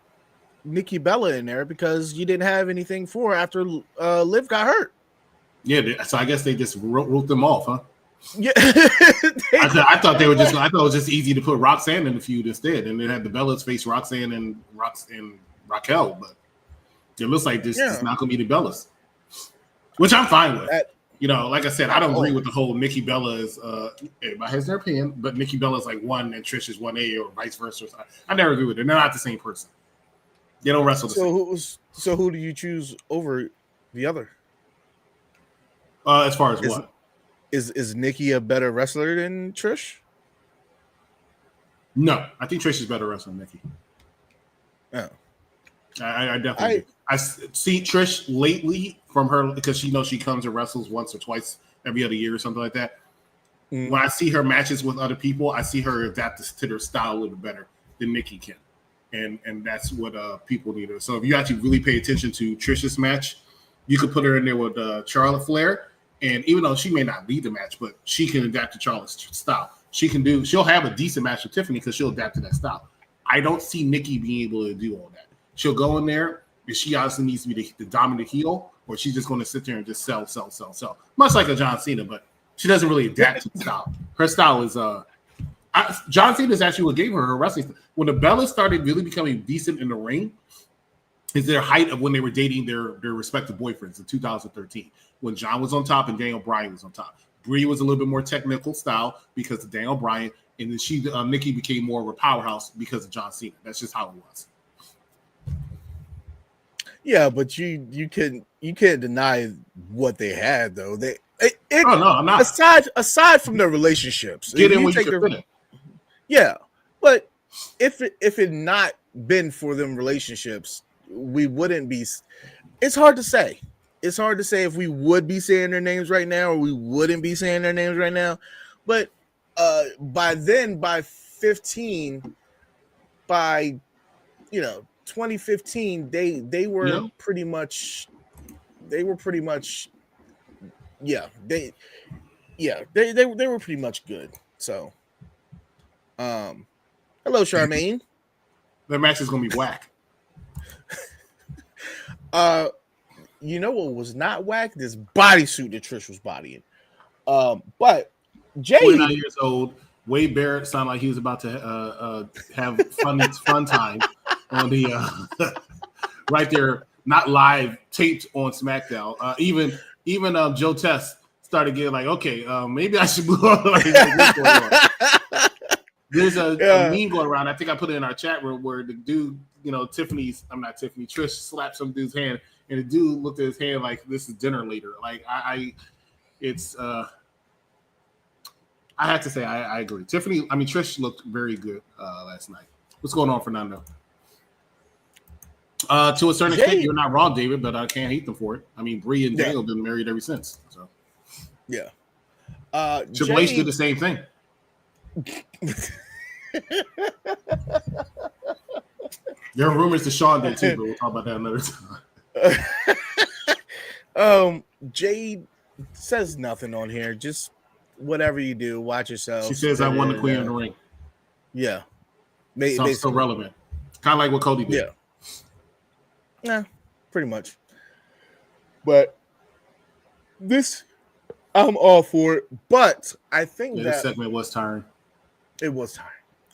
Nikki Bella in there because you didn't have anything for her after Liv got hurt. Yeah, so I guess they just wrote them off, huh? Yeah, I thought they were just. I thought it was just easy to put Roxanne in the feud instead, and they had the Bellas face Roxanne and Raquel, but it looks like this is not going to be the Bellas, which I'm fine with. Like I said, I don't agree with the whole Nikki Bella is. Everybody has their opinion, but Nikki Bella is like 1 and Trish is 1A or vice versa. I never agree with it. They're not the same person. They don't wrestle the same. So who do you choose over the other? As far as what? Is Nikki a better wrestler than Trish? No, I think Trish is better wrestler than Nikki. Oh. I definitely I see Trish lately from her because she comes and wrestles once or twice every other year or something like that. Mm. When I see her matches with other people, I see her adapt to their style a little bit better than Nikki can. And that's what people need. So if you actually really pay attention to Trish's match, you could put her in there with Charlotte Flair. And even though she may not lead the match, but she can adapt to Charlotte's style. She'll have a decent match with Tiffany because she'll adapt to that style. I don't see Nikki being able to do all that. She'll go in there and she obviously needs to be the dominant heel, or she's just going to sit there and just sell. Much like a John Cena, but she doesn't really adapt to the style. Her style is John Cena is actually what gave her wrestling. When the Bellas started really becoming decent in the ring, is their height of when they were dating their respective boyfriends in 2013. When John was on top and Daniel Bryan was on top. Brie was a little bit more technical style because of Daniel Bryan, and then Nikki became more of a powerhouse because of John Cena. That's just how it was. Yeah, but you can't deny what they had though. I'm not. Aside from their relationships, get in when you can fit it. Yeah, but if it not been for them relationships, we wouldn't be. It's hard to say. It's hard to say if we would be saying their names right now or we wouldn't be saying their names right now. But by 2015, they were pretty much they were pretty much good. So hello, Charmaine. Their match is gonna be whack. You know what was not whack? This bodysuit that Trish was bodying. But Jay, 29 years old, Wade Barrett sounded like he was about to have fun time on the right there, not live, taped on SmackDown. Even Joe Test started getting like, okay, maybe I should move on. There's a meme going around. I think I put it in our chat room where the dude, Trish slapped some dude's hand. And the dude looked at his hand like this is dinner later. Like I have to say I agree. Trish looked very good last night. What's going on, Fernando? To a certain extent, you're not wrong, David, but I can't hate them for it. I mean, Brie and Daniel have been married ever since. So yeah, Triple H did the same thing. There are rumors that Sean did too, but we'll talk about that another time. Jade says nothing on here. Just whatever you do, watch yourself. She says, "I won the Queen of the Ring." Yeah, Sounds so relevant. Kind of like what Cody did. Yeah, pretty much. But this, I'm all for it. But I think that this segment was tiring. It was tiring.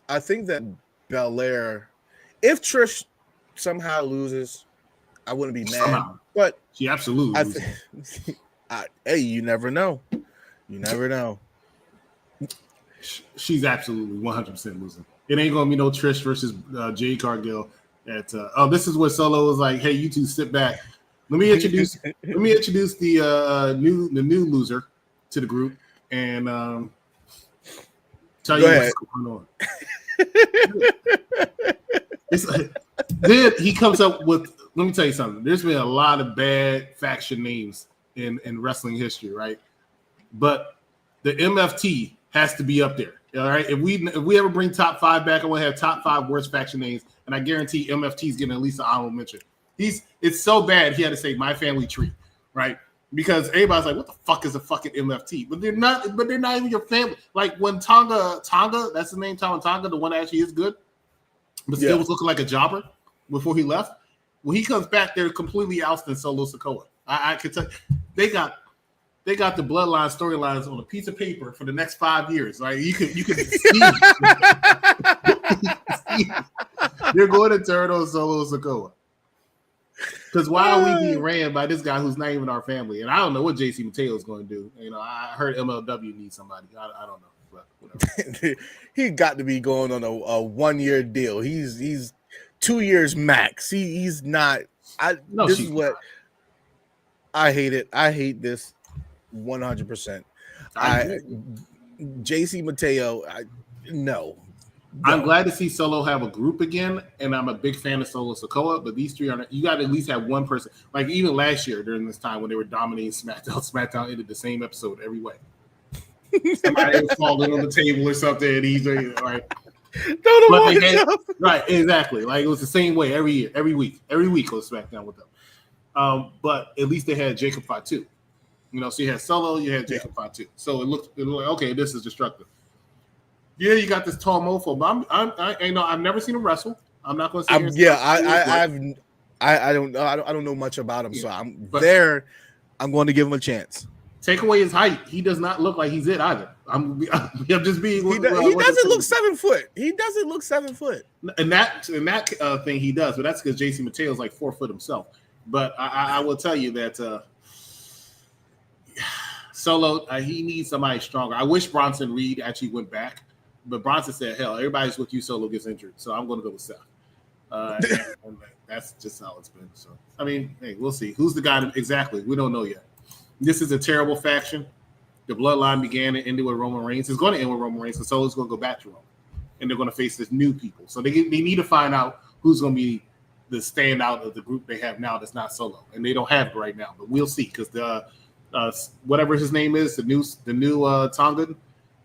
I think that Belair, if Trish somehow loses, I wouldn't be mad. Somehow. But she absolutely loses. Hey, you never know. You never know. She's absolutely 100% losing. It ain't gonna be no Trish versus Jade Cargill. This is what Solo was like. Hey, you two sit back. Let me introduce the new loser to the group and tell you what's going on. Then he comes up with. Let me tell you something. There's been a lot of bad faction names in wrestling history, right? But the MFT has to be up there. All right. If we ever bring top 5 back, I want to have top 5 worst faction names, and I guarantee MFT is getting at least an honorable mention. It's so bad he had to say My Family Tree, right? Because everybody's like, what the fuck is a fucking MFT? But they're not even your family. Like when Tonga, that's his name, Tonga, the one that actually is good, but still was looking like a jobber before he left. When he comes back, they're completely ousting Solo Sikoa. I can tell they got the bloodline storylines on a piece of paper for the next 5 years. Right? You can see they're going to turn on Solo Sikoa. Because why are we being ran by this guy who's not even our family? And I don't know what JC Mateo is going to do. You know, I heard MLW needs somebody. I don't know, but whatever. He got to be going on a 1-year deal. He's 2 years max. He's not. This is what I hate it. I hate this 100%. JC Mateo. No. I'm glad to see Solo have a group again, and I'm a big fan of Solo Sikoa, but these three are not, you got to at least have one person. Like even last year during this time when they were dominating SmackDown ended the same episode every way. Somebody was falling on the table or something, and he's like, right, exactly. Like it was the same way every year, every week was SmackDown with them. But at least they had Jacob Fatu. You know, so you had Solo, you had Jacob Fatu. So it looked like, okay, this is destructive. Yeah, you got this tall mofo, but I've never seen him wrestle. I'm not going to say. I don't know much about him, so I'm going to give him a chance. Take away his height. He does not look like he's it either. I'm just being. He doesn't look 7 foot. He doesn't look 7 foot. And that thing he does, but that's because JC Mateo is like 4 foot himself. But I will tell you that Solo he needs somebody stronger. I wish Bronson Reed actually went back. But Bronson said, hell, everybody's with you, Solo gets injured. So I'm going to go with Seth. And that's just how it's been. So, I mean, hey, we'll see. Who's the guy exactly? We don't know yet. This is a terrible faction. The bloodline began and ended with Roman Reigns. It's going to end with Roman Reigns, so Solo's going to go back to Rome. And they're going to face this new people. So they need to find out who's going to be the standout of the group they have now that's not Solo. And they don't have it right now. But we'll see. Because the whatever his name is, the new Tongan,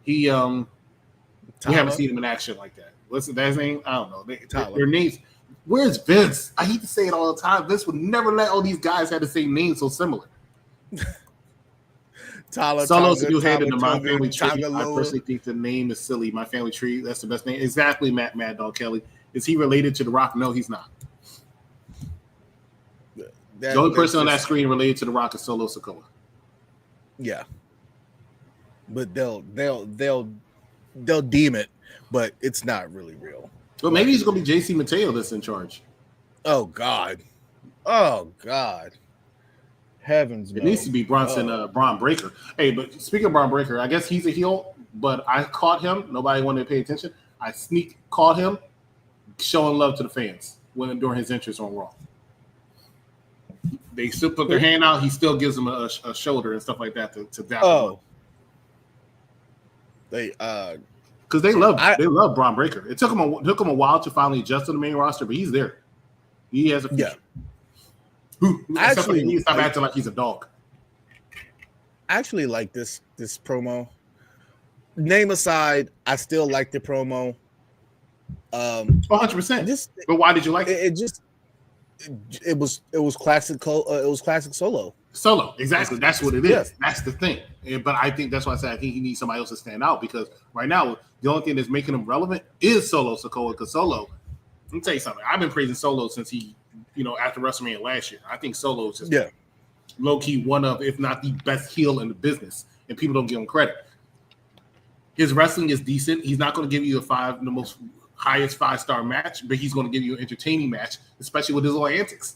he we haven't seen him in action like that. What's that name? I don't know. Their names. Where's Vince? I hate to say it all the time. Vince would never let all these guys have the same name so similar. Solo's the new head in the My Family Tree. I personally think the name is silly. My Family Tree. That's the best name. Exactly, Mad Dog Kelly. Is he related to The Rock? No, he's not. The only person on that screen related to The Rock is Solo Sikoa. Yeah, but they'll deem it, but it's not really real. Well, maybe he's going to be JC Mateo that's in charge. Oh God. Heavens, it needs to be Braun Breaker. Hey, but speaking of Braun Breaker, I guess he's a heel, but I caught him. Nobody wanted to pay attention. I caught him showing love to the fans during his entrance on Raw. They still put their hand out. He still gives them a shoulder and stuff like that to dap him up. Because they love Braun Breaker. It took him a while to finally adjust to the main roster, but he's there. He has a future. Actually, he needs to stop acting like he's a dog. I actually like this promo. Name aside, I still like the promo. 100%. But why did you like it? It was classic. It was classic Solo. Solo, exactly. That's what it is. Yeah. That's the thing. But I think that's why I said I think he needs somebody else to stand out because right now the only thing that's making him relevant is Solo Sikoa. Because Solo, let me tell you something. I've been praising Solo since he, after WrestleMania last year. I think Solo is just low key one of, if not the best heel in the business, and people don't give him credit. His wrestling is decent. He's not going to give you the most highest 5-star match, but he's going to give you an entertaining match, especially with his little antics.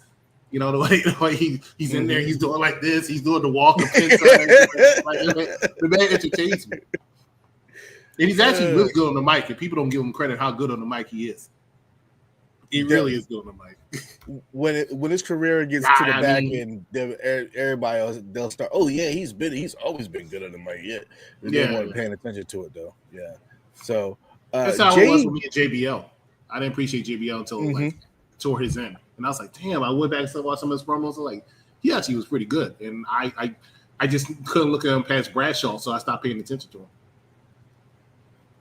The way he's in there, he's doing like this, he's doing the walk of pin sign. The man entertains me. And he's actually really good on the mic, and people don't give him credit how good on the mic he is. He really is good on the mic. When his career gets to the back end, everybody else they'll start. Oh yeah, he's always been good on the mic. Yeah, they weren't paying attention to it though. Yeah, so that's how it was with me at JBL. I didn't appreciate JBL until toward his end. And I was like, damn, I went back and watched some of his promos. I'm like, he actually was pretty good. And I just couldn't look at him past Bradshaw, so I stopped paying attention to him.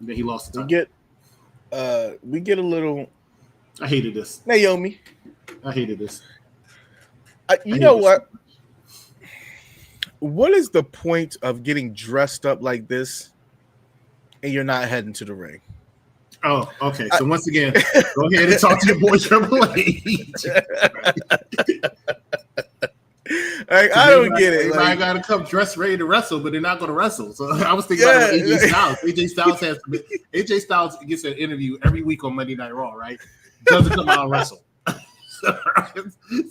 And then he lost the time. We get a little. I hated this. Naomi. I hated this. You know what? What is the point of getting dressed up like this and you're not heading to the ring? Oh, okay. So once again, go ahead and talk to your boy Triple H. I don't get it. I gotta come dressed ready to wrestle, but they're not gonna wrestle. So I was thinking about AJ Styles. AJ Styles gets an interview every week on Monday Night Raw, right? Doesn't come out and wrestle. So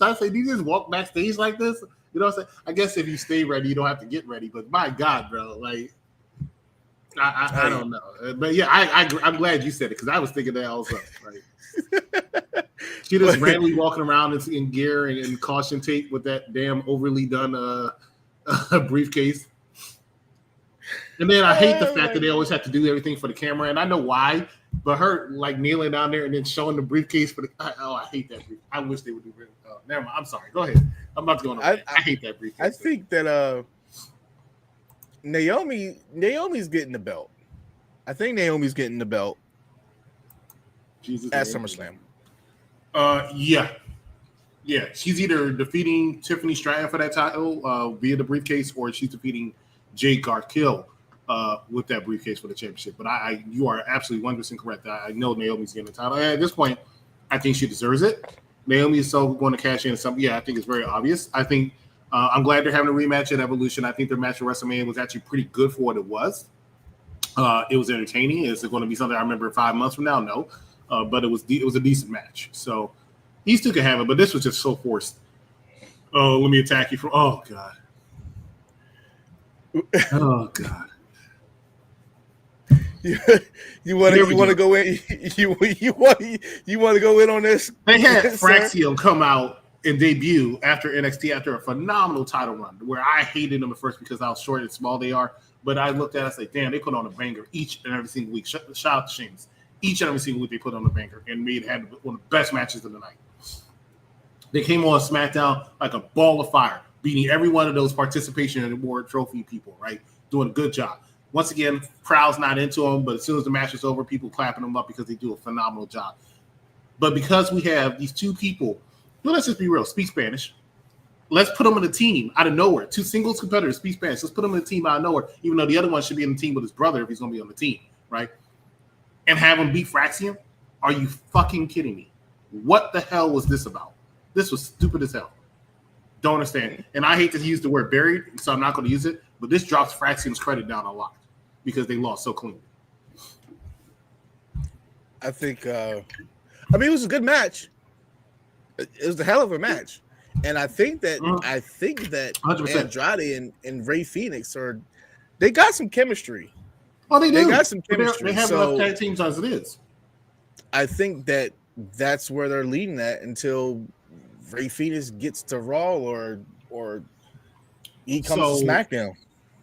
I say, do you just walk backstage like this? You know what I'm saying? I guess if you stay ready, you don't have to get ready. But my God, bro, like. I don't know, but yeah, I'm glad you said it because I was thinking that also. Right? She just randomly walking around in gear and caution tape with that damn overly done briefcase. And then I hate the fact that they always have to do everything for the camera, and I know why. But her like kneeling down there and then showing the briefcase for the I hate that briefcase. I wish they would do it. Never mind. I'm sorry. Go ahead. I'm about to go on. I hate that briefcase. I think that Naomi's getting the belt. I think Naomi's getting the belt at SummerSlam. Yeah. She's either defeating Tiffany Stratton for that title via the briefcase, or she's defeating Jade Garkill with that briefcase for the championship. But you are absolutely 100% correct. I know Naomi's getting the title. And at this point, I think she deserves it. Naomi is so going to cash in something. Yeah, I think it's very obvious. I think. I'm glad they're having a rematch at Evolution. I think their match at WrestleMania was actually pretty good for what it was. It was entertaining. Is it going to be something I remember 5 months from now? No. But it was a decent match. So these two can have it, but this was just so forced. Oh, let me attack you from. Oh God. Oh God. You want to go in? You want to go in on this? They had Fraxium come out and debut after NXT after a phenomenal title run where I hated them at first because how short and small they are. But I looked at it and said, damn, they put on a banger each and every single week. Shout out to Sheamus. Each and every single week they put on a banger and had one of the best matches of the night. They came on SmackDown like a ball of fire, beating every one of those participation award trophy people, right? Doing a good job. Once again, crowd's not into them, but as soon as the match is over, people clapping them up because they do a phenomenal job. But because we have these two people, well, let's just be real, speak Spanish. Let's put them in a team out of nowhere. Two singles competitors speak Spanish. Let's put them in a team out of nowhere, even though the other one should be in the team with his brother if he's going to be on the team, right? And have him beat Fraxium? Are you fucking kidding me? What the hell was this about? This was stupid as hell. Don't understand. And I hate to use the word buried, so I'm not going to use it, but this drops Fraxium's credit down a lot because they lost so cleanly. I think, it was a good match. It was a hell of a match, and I think that 100%. Andrade and Rey Fenix they got some chemistry. Oh, they do. They got some chemistry. They have enough tag teams as it is. I think that's where they're leading at until Rey Fenix gets to Raw or he comes to SmackDown.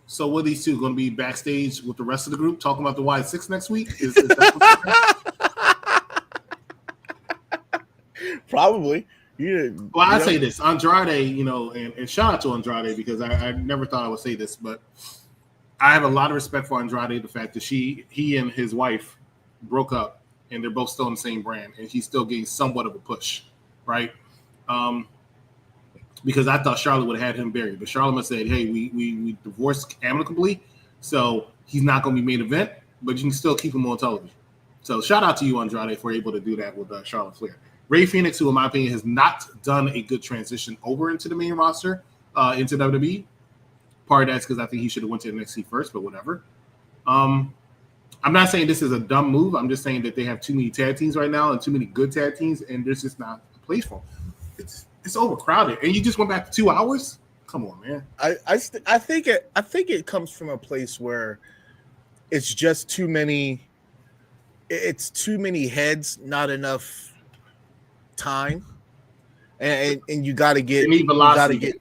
So, what are these two going to be backstage with the rest of the group talking about the Y6 next week? Is that Probably. Yeah. Well, I say this, Andrade, and shout out to Andrade because I never thought I would say this, but I have a lot of respect for Andrade. The fact that he and his wife broke up and they're both still in the same brand, and he's still getting somewhat of a push, right? because I thought Charlotte would have had him buried. But Charlotte must have said, hey, we divorced amicably, so he's not going to be main event, but you can still keep him on television. So shout out to you, Andrade, for able to do that with Charlotte Flair. Ray Phoenix, who in my opinion has not done a good transition over into the main roster, into WWE. Part of that's because I think he should have went to NXT first, but whatever. I'm not saying this is a dumb move. I'm just saying that they have too many tag teams right now and too many good tag teams, and there's just not a place for them. It's overcrowded, and you just went back to 2 hours. Come on, man. I think it comes from a place where it's just too many. It's too many heads, not enough time, and you got to get. You got to get.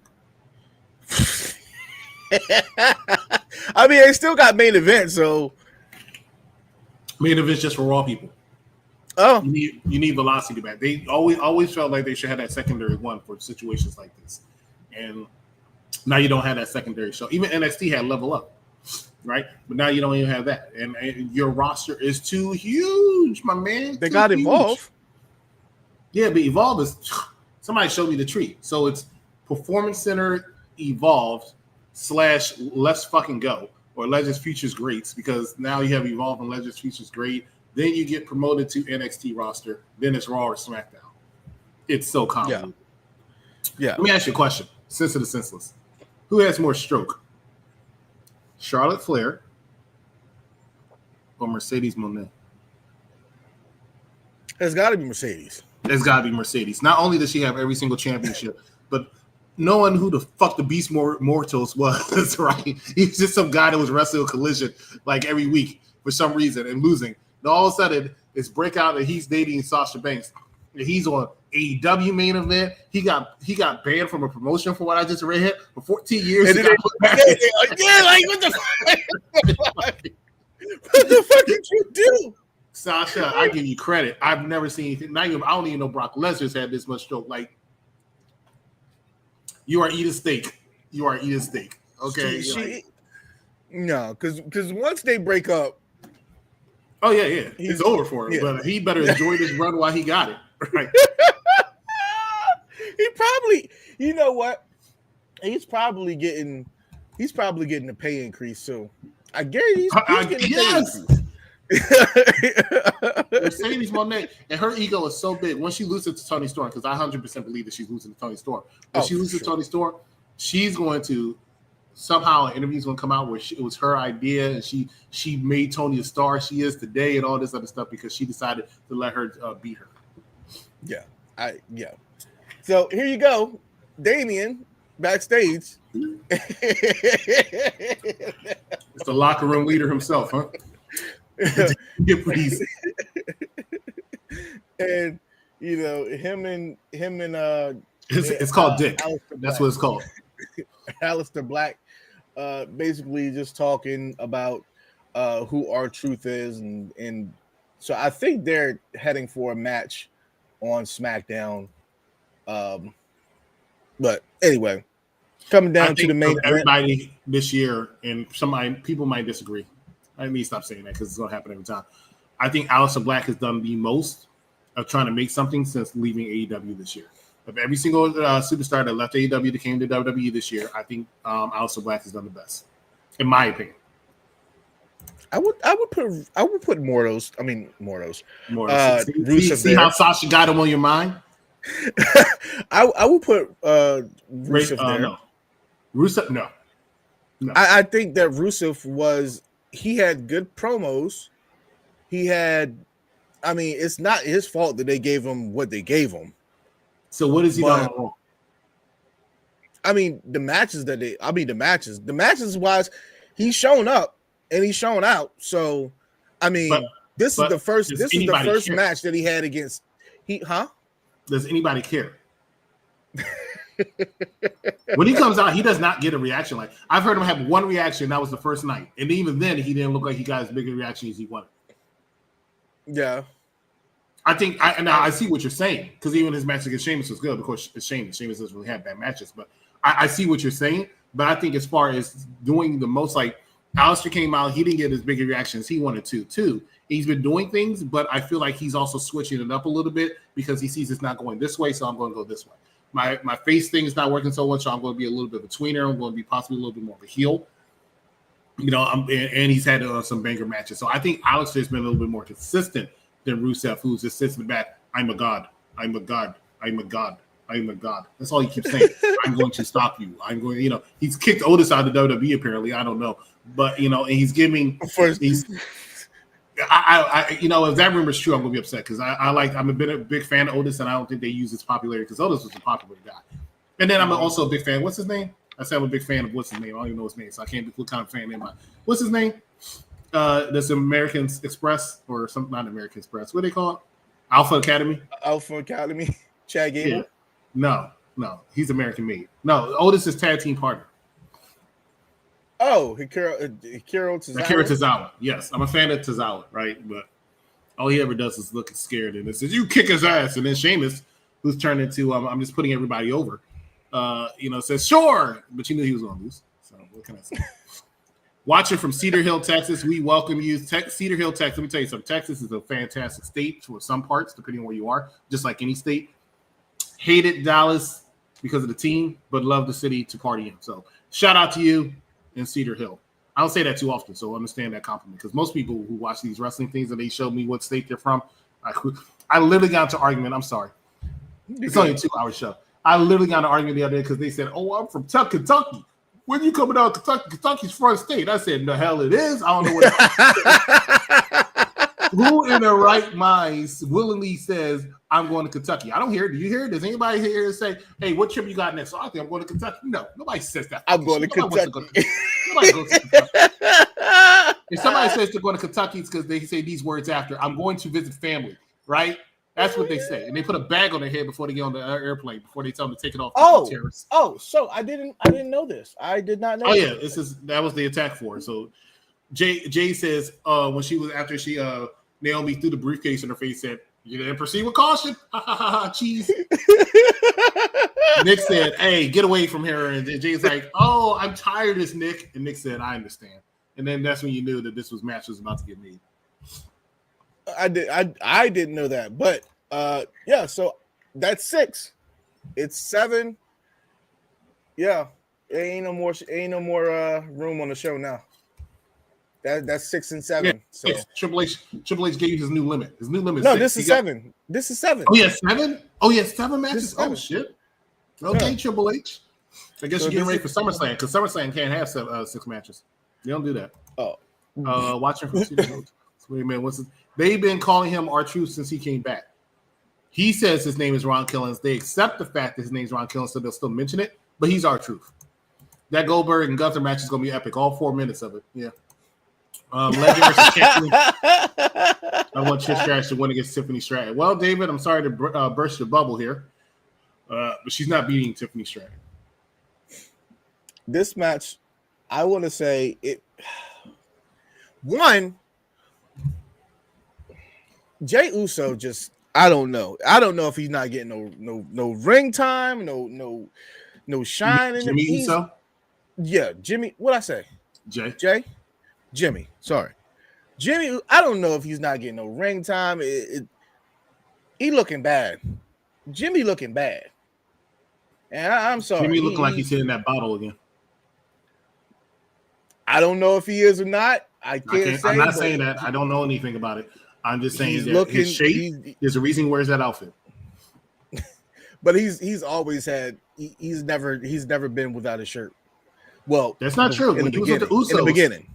I mean, they still got main event, so main event's just for Raw people. Oh, you need velocity back. They always felt like they should have that secondary one for situations like this, and now you don't have that secondary show. Even NXT had Level Up, right? But now you don't even have that, and your roster is too huge, my man. They got Evolve. Yeah, but Evolve is somebody showed me the tree. So it's Performance Center Evolved / Let's Fucking Go or Legends Futures Greats, because now you have Evolve and Legends Futures Great. Then you get promoted to NXT roster. Then it's Raw or SmackDown. It's so convoluted. Yeah. Let me ask you a question. Sense of the senseless. Who has more stroke? Charlotte Flair or Mercedes Moné? It's got to be Mercedes. It's got to be Mercedes. Not only does she have every single championship, but knowing who the fuck the Beast Mortals was, right? He's just some guy that was wrestling Collision like every week for some reason and losing. And all of a sudden, it's breakout that he's dating Sasha Banks. And he's on AEW main event. He got banned from a promotion for what I just read for 14 years. And like, what the fuck? What the fuck did you do? Sasha, I give you credit. I've never seen anything. I don't even know Brock Lesnar's had this much stroke. Like, you are eating steak. You are eating steak. Okay. No, because once they break up. Oh, yeah. It's over for him. Yeah. But he better enjoy this run while he got it. Right. He probably, you know what? He's probably getting a pay increase too. I guarantee he's getting a pay increase. Mercedes Moné, and her ego is so big. Once she loses to Toni Storm, because I 100% believe that she's losing to Toni Storm. When she loses to Toni Storm, she's going to somehow an interview's going to come out where it was her idea, and she made Toni the star she is today, and all this other stuff because she decided to let her beat her. Yeah. So here you go, Damian backstage. It's the locker room leader himself, huh? Please. And you know him and it's called Dick. That's what it's called. Aleister Black, basically just talking about who R-Truth is, and so I think they're heading for a match on SmackDown. But anyway, coming down to the main everybody event this year, and people might disagree. I need to stop saying that because it's going to happen every time. I think Aleister Black has done the most of trying to make something since leaving AEW this year. Of every single superstar that left AEW that came to WWE this year, I think Aleister Black has done the best, in my opinion. I would put Mortos. I mean Mortos. See how Sasha got him on your mind? I would put Rusev there. No. Rusev, no. I think that Rusev he had good promos. It's not his fault that they gave him what they gave him. So what is he done wrong? The matches wise, he's shown up and he's shown out. So, this is the first match that he had against Does anybody care? When he comes out, he does not get a reaction. Like, I've heard him have one reaction. That was the first night, and even then, he didn't look like he got as big a reaction as he wanted. Yeah, I think I see what you're saying, because even his match against Sheamus was good. Of course, Sheamus doesn't really have bad matches, but I see what you're saying. But I think as far as doing the most, like Aleister came out, he didn't get as big a reaction as he wanted to. Too, he's been doing things, but I feel like he's also switching it up a little bit because he sees it's not going this way, so I'm going to go this way. My face thing is not working so much, so I'm going to be a little bit of a tweener. I'm going to be possibly a little bit more of a heel. And he's had some banger matches. So I think Aleister's been a little bit more consistent than Rusev, who's just sits in the back. I'm a god. I'm a god. I'm a god. I'm a god. That's all he keeps saying. I'm going to stop you. I'm going. He's kicked Otis out of WWE. Apparently, I don't know, but and he's giving. He's. If that rumor is true, I'm gonna be upset because I'm a big fan of Otis, and I don't think they use his popularity because Otis was a popular guy. And then I'm also a big fan. What's his name? I said I'm a big fan of what's his name. I don't even know his name, so I can't be what kind of fan am I. What's his name? That's American Express or something, not American Express. What do they call it? Alpha Academy. Alpha Academy. Chad Gable. Yeah. No, he's American made. No, Otis is tag team partner. Oh, Hikaru Tozawa. Yes, I'm a fan of Tozawa, right? But all he ever does is look scared and it says, "You kick his ass." And then Sheamus, who's turned into I'm just putting everybody over, says, "Sure," but you knew he was going to lose. So what can I say? Watching from Cedar Hill, Texas, we welcome you. Cedar Hill, Texas. Let me tell you something. Texas is a fantastic state for some parts, depending on where you are, just like any state. Hated Dallas because of the team, but love the city to party in. So shout out to you in Cedar Hill. I don't say that too often, so understand that compliment. Because most people who watch these wrestling things and they show me what state they're from, I literally got into argument. I'm sorry. It's only a 2-hour show. I literally got into argument the other day because they said, "Oh, I'm from Kentucky. When you coming out of Kentucky? Kentucky's front state." I said, "The hell it is. I don't know what." Who in their right minds willingly says, "I'm going to Kentucky"? I don't hear it. Do you hear it? Does anybody here say, "Hey, what trip you got next?" "So I think I'm going to Kentucky." No, nobody says that. I'm going to Kentucky. Nobody goes to Kentucky. If somebody says they're going to Kentucky, it's because they say these words after. "I'm going to visit family," right? That's what they say. And they put a bag on their head before they get on the airplane, before they tell them to take it off. So I didn't know this. I did not know. Oh, yeah. That was the attack for her. So Jay says when she was after she Naomi threw the briefcase in her face, said, "You didn't proceed with caution." Ha ha ha ha, cheese. Nick said, "Hey, get away from her." And Jay's like, "Oh, I'm tired of this, Nick." And Nick said, "I understand." And then that's when you knew that this match was about to get made. I didn't know that, but yeah. So that's 6. It's 7. Yeah, ain't no more room on the show now. That's 6 and 7. Yeah, so Triple H gave you his new limit. His new limit. No, 6. This is 7. This is 7. Oh yeah, 7. Oh yeah, 7 matches. 7. Oh shit. Okay, yeah. Triple H. I guess So you're getting ready for SummerSlam because SummerSlam can't have 6 matches. They don't do that. Oh. Watching from Cedar Hill. Wait a minute. They've been calling him R-Truth since he came back. He says his name is Ron Killings. They accept the fact that his name is Ron Killings, so they'll still mention it. But he's R-Truth. That Goldberg and Gunther match is going to be epic. All 4 minutes of it. Yeah. Legend versus Champion. I want Trish Stratus to win against Tiffany Stratton. Well, David, I'm sorry to burst your bubble here, but she's not beating Tiffany Stratton. This match, I want to say it. One, Jey Uso just, I don't know. I don't know if he's not getting no ring time, no shine in Jimmy Uso? Yeah, Jimmy. What I say? Jimmy. Sorry, Jimmy. I don't know if he's not getting no ring time. He looking bad. Jimmy looking bad. And I'm sorry. Jimmy looking like he's hitting that bottle again. I don't know if he is or not. I can't say. I'm not saying that. I don't know anything about it. I'm just saying that his shape. There's a reason he wears that outfit. But he's always had. He's never been without a shirt. Well, that's not true. When he was with the Usos, in the beginning,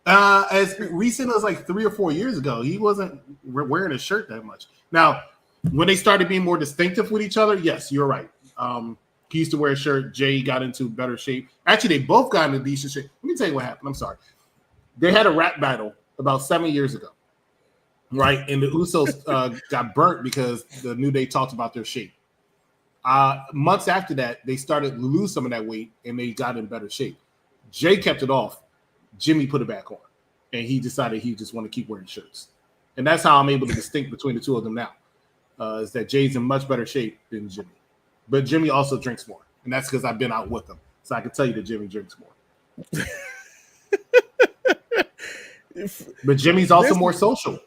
as recent as like 3 or 4 years ago, he wasn't wearing a shirt that much. Now, when they started being more distinctive with each other, yes, you're right. He used to wear a shirt. Jay got into better shape. Actually, they both got into decent shape. Let me tell you what happened. I'm sorry. They had a rap battle about 7 years ago, right? And the Usos got burnt because the New Day talked about their shape. Months after that, they started to lose some of that weight, and they got in better shape. Jay kept it off. Jimmy put it back on, and he decided he just want to keep wearing shirts. And that's how I'm able to distinguish between the two of them now, is that Jay's in much better shape than Jimmy. But Jimmy also drinks more, and that's because I've been out with him. So I can tell you that Jimmy drinks more. But Jimmy's also more social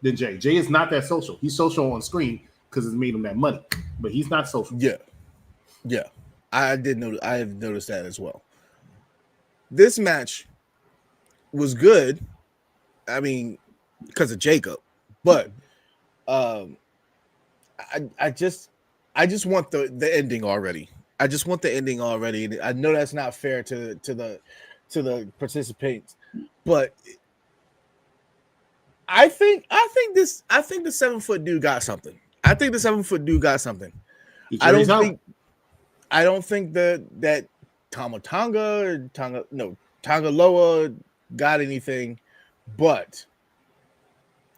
than Jay. Jay is not that social. He's social on screen because it's made him that money, but he's not social. Yeah. Yeah, I did notice. I have noticed that as well. This match was good. I mean, because of Jacob, but um, I just want the ending already. I just want the ending already. And I know that's not fair to the participants, but I think the 7 foot dude got something. I think the 7 foot dude got something. The I jury's don't out. think I don't think that Tonga Loa got anything, but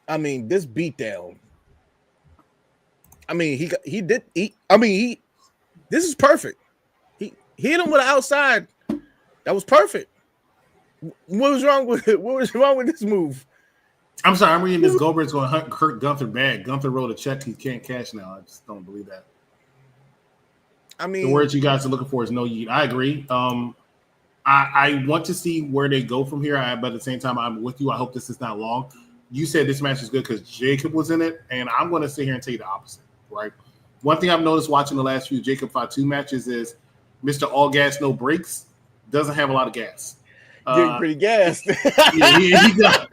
I mean this beatdown. I mean he did this is perfect. He hit him with an outside. That was perfect. What was wrong with it? What was wrong with this move? I'm sorry, I'm reading this. Goldberg's going to hunt Kurt Gunther bad. Gunther wrote a check he can't cash now. I just don't believe that. I mean, The words you guys are looking for is no yeet. I agree. I want to see where they go from here. But at the same time, I'm with you. I hope this is not long. You said this match is good because Jacob was in it, and I'm going to sit here and tell you the opposite, right? One thing I've noticed watching the last few Jacob Fatu matches is Mr. All Gas, No Breaks doesn't have a lot of gas. getting pretty gassed. Yeah, he does.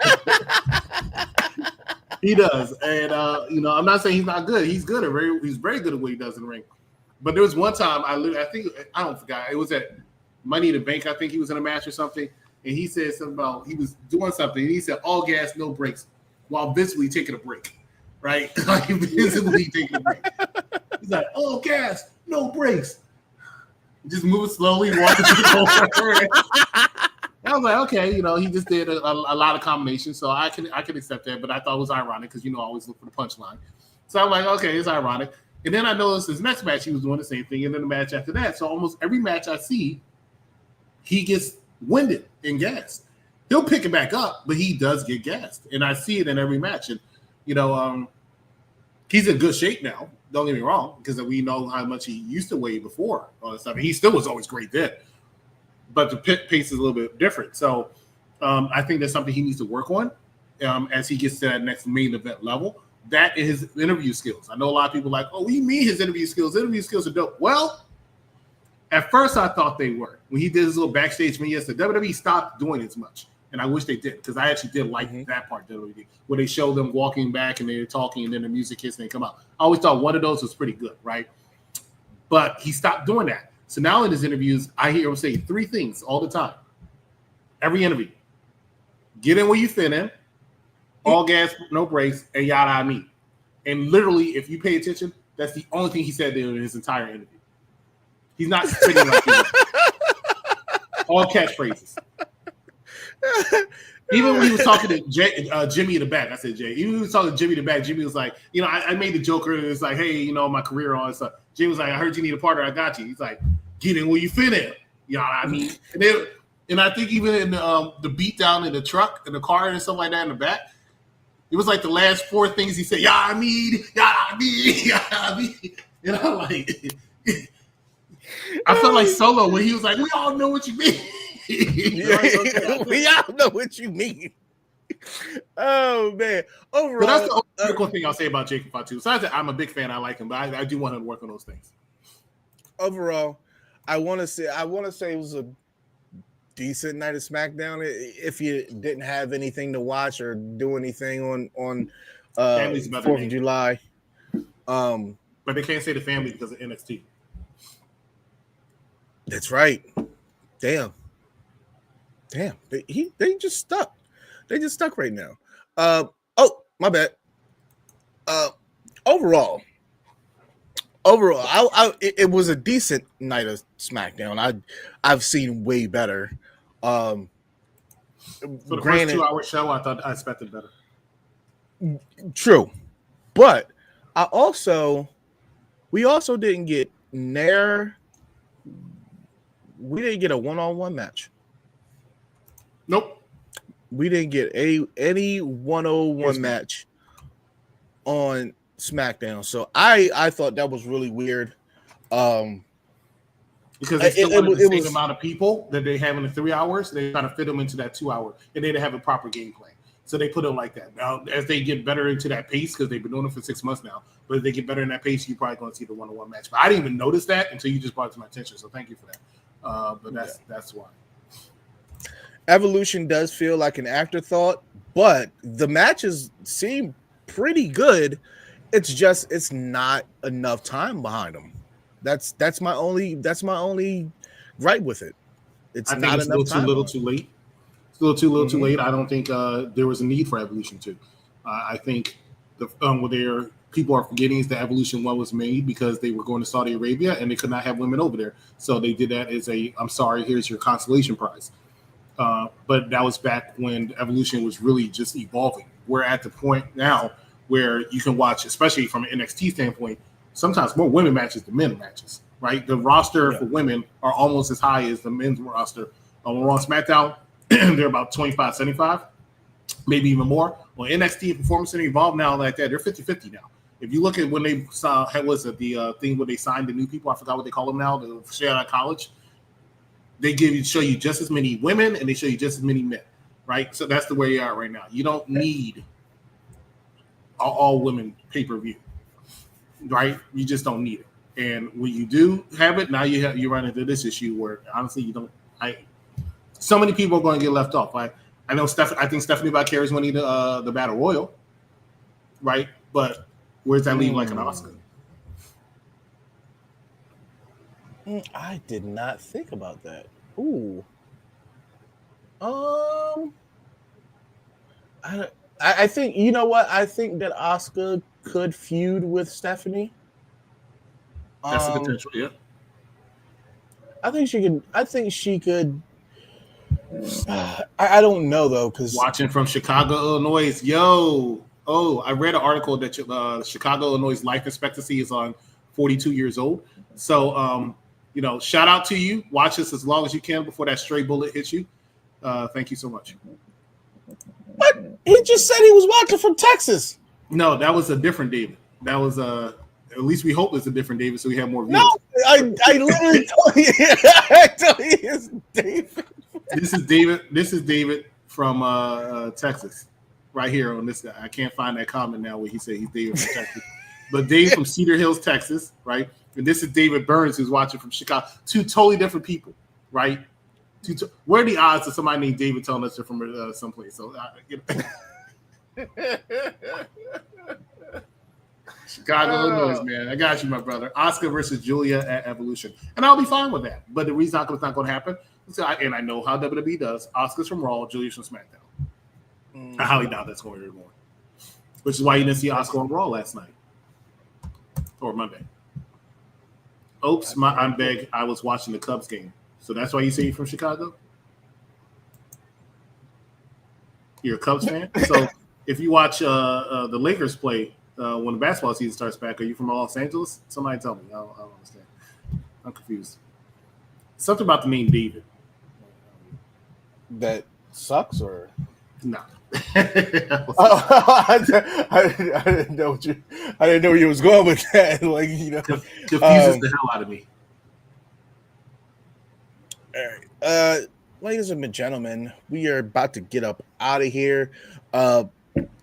He does. And, I'm not saying he's not good. He's good. He's very good at what he does in the ring. But there was one time I don't forget. It was at Money in the Bank. I think he was in a match or something. And he said something about he was doing something. And he said, all gas, no brakes, while visibly taking a break. Right? Like visibly taking a break. He's like, all gas, no brakes. Just move slowly, walking to the corner. I was like, okay, he just did a lot of combinations, so I can accept that. But I thought it was ironic because I always look for the punchline. So I'm like, okay, it's ironic. And then I noticed his next match, he was doing the same thing, and then the match after that. So almost every match I see, he gets winded and gassed. He'll pick it back up, but he does get gassed, and I see it in every match. And he's in good shape now. Don't get me wrong, because we know how much he used to weigh before all this stuff. And he still was always great then. But the pace is a little bit different. So I think that's something he needs to work on as he gets to that next main event level. That is his interview skills. I know a lot of people are like, oh, what do you mean his interview skills? Interview skills are dope. Well, at first I thought they were. When he did his little backstage vignettes, the WWE stopped doing as much. And I wish they did, because I actually did like that part, WWE, where they show them walking back and they're talking and then the music hits and they come out. I always thought one of those was pretty good, right? But he stopped doing that. So now in his interviews, I hear him say 3 things all the time. Every interview. Get in where you fit in, all gas, no brakes, and yada I mean. And literally, if you pay attention, that's the only thing he said in his entire interview. He's not spitting like he all catchphrases. Even when he was talking to Jimmy in the back, I said Jay. Even when he was talking to Jimmy in the back, Jimmy was like, I made the joker, and it's like, hey, my career, all that stuff. Jimmy was like, I heard you need a partner, I got you. He's like, get in where you fit in. You know what I mean? And I think even in the beat down in the truck, in the car, and stuff like that in the back, it was like the last 4 things he said. Yeah, I mean. And I'm like, I felt like Solo when he was like, we all know what you mean. We all know what you mean. Oh man! Overall, but that's the only critical thing I'll say about Jacob Fatu. Besides that, I'm a big fan. I like him, but I do want him to work on those things. Overall, I want to say it was a decent night of SmackDown. If you didn't have anything to watch or do anything on 4th of July, but they can't say the family because of NXT. That's right. Damn. They just stuck. They just stuck right now. Oh, my bad. Overall, it was a decent night of SmackDown. I've seen way better. For the first 2-hour show, I thought I expected better. True, but we also didn't get we didn't get a one-on-one match. Nope. We didn't get any 101 match on SmackDown. So I thought that was really weird. Because they still wanted the same amount of people that they have in the 3 hours. They trying to fit them into that 2 hour, and they didn't have a proper game plan. So they put it like that. Now, as they get better into that pace, because they've been doing it for 6 months now, but if they get better in that pace, you're probably going to see the one-on-one match. But I didn't even notice that until you just brought it to my attention. So thank you for that. But that's why. Evolution does feel like an afterthought, but the matches seem pretty good. It's not enough time behind them. That's my only gripe with it. I think it's a little too late. It's a little too late. I don't think there was a need for Evolution 2. I think what people are forgetting is that Evolution 1 was made because they were going to Saudi Arabia and they could not have women over there. So they did that as I'm sorry, here's your consolation prize. But that was back when Evolution was really just evolving. We're at the point now where you can watch, especially from an NXT standpoint, sometimes more women matches than men matches, right? The roster for women are almost as high as the men's roster. On Raw and SmackDown, they're about 25-75, maybe even more. Well, NXT and Performance Center Evolve now like that, they're 50-50 now. If you look at when they saw, the thing where they signed the new people, I forgot what they call them now, the straight out of college, they show you just as many women and they show you just as many men, right? So that's the way you are right now. You don't need all women pay-per-view, right? You just don't need it. And when you do have it, now you run into this issue where honestly you don't. So many people are going to get left off. I know I think Stephanie Vicari is winning the Battle Royal, right? But where's that leave like an Oscar? I did not think about that. Ooh. I think, you know what? I think that Asuka could feud with Stephanie. That's the potential, yeah. I think she could. I don't know though, because watching from Chicago, Illinois, I read an article that Chicago, Illinois life expectancy is on 42 years old. So, shout out to you. Watch us as long as you can before that stray bullet hits you. Thank you so much. But he just said he was watching from Texas. No, that was a different David. That was at least we hope it's a different David, so we have more views. No, I literally told you. I told you it's David. This is David from Texas, right here on this guy. I can't find that comment now where he said he's David from Texas, but Dave from Cedar Hills, Texas, right? And this is David Burns who's watching from Chicago. Two totally different people, right? What are the odds of somebody named David telling us they're from someplace? So, Chicago, Illinois, man. I got you, my brother. Asuka versus Julia at Evolution. And I'll be fine with that. But the reason it's not going to happen, and I know how WWE does, Asuka's from Raw, Julia's from SmackDown. I highly doubt that's going to be more. Which is why you didn't see Asuka on Raw last night. Or Monday. Oops, I'm big. I was watching the Cubs game. So that's why you say you're from Chicago? You're a Cubs fan? So if you watch the Lakers play when the basketball season starts back, are you from Los Angeles? Somebody tell me. I don't understand. I'm confused. Something about the name David. That sucks, or? No. I didn't know where you was going with that. Confuses the hell out of me. All right. Ladies and gentlemen, we are about to get up out of here. That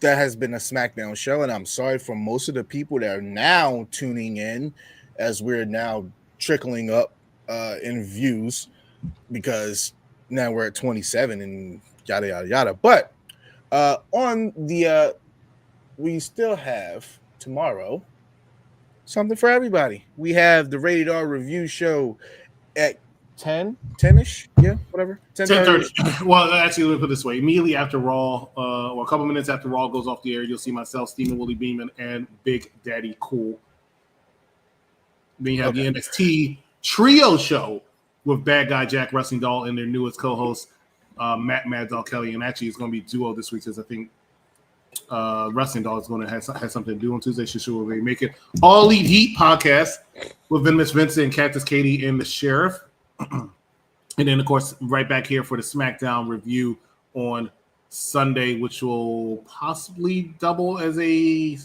has been a SmackDown show, and I'm sorry for most of the people that are now tuning in as we're now trickling up in views because now we're at 27 and yada, yada, yada. But we still have tomorrow something for everybody. We have the Rated R review show at 10-ish, yeah, whatever. 10:30. Well, actually, let me put it this way. Immediately after Raw, or a couple minutes after Raw goes off the air, you'll see myself, Stephen Willie Beeman, and Big Daddy Cool. Then you have the NXT Trio show with Bad Guy Jack Wrestling Doll and their newest co-host, Matt Mad Dog Kelly. And actually, it's going to be duo this week because I think Wrestling Doll is going to have something to do on Tuesday. Sure, we make it All Elite Heat podcast with Vince Vincent and Cactus Katie and the Sheriff. And then, of course, right back here for the SmackDown review on Sunday, which will possibly double as a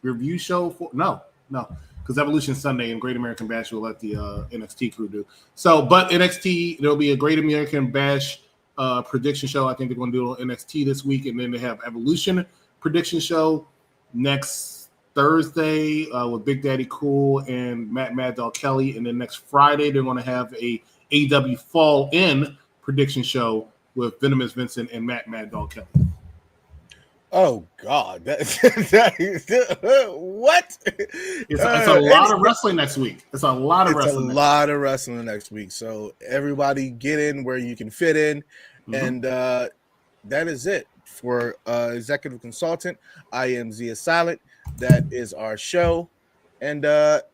review show for no, because Evolution Sunday and Great American Bash will let the NXT crew do. So, but NXT, there'll be a Great American Bash prediction show. I think they're going to do it on NXT this week, and then they have Evolution prediction show next Thursday with Big Daddy Cool and Mad Dog Kelly, and then next Friday they're going to have a AEW Fall In prediction show with Venomous Vincent and Mad Dog Kelly. Oh God! What? It's a lot of wrestling next week. It's a lot of wrestling next week. So everybody get in where you can fit in, and that is it for executive consultant. I am Zia Silent. That is our show, and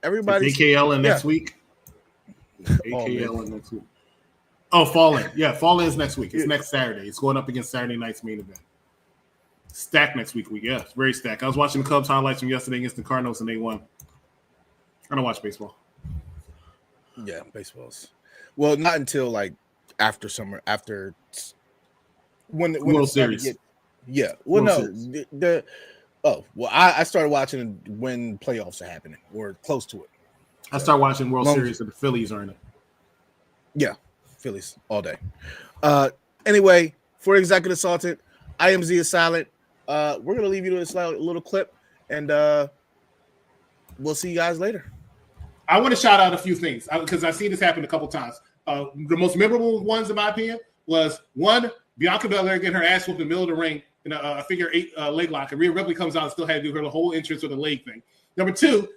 everybody. AKL next week. AKL next week. Oh, Fall In. Yeah, Fall In is next week. It's next Saturday. It's going up against Saturday night's main event. Stacked next week. Yeah, it's very stacked. I was watching the Cubs highlights from yesterday against the Cardinals, and they won. I don't watch baseball. Yeah, baseball's not until like after summer, after when World Series. I started watching when playoffs are happening or close to it. I started watching World Series, and the Phillies are in it. Yeah, Phillies all day. Anyway, for executive consultant, I am Zia Silent. We're gonna leave you to this little clip, and we'll see you guys later. I want to shout out a few things because I've seen this happen a couple times. The most memorable ones, in my opinion, was one, Bianca Belair getting her ass whooped in the middle of the ring in a figure 8 leg lock, and Rhea Ripley comes out and still had to do her whole entrance with a leg thing. Number two,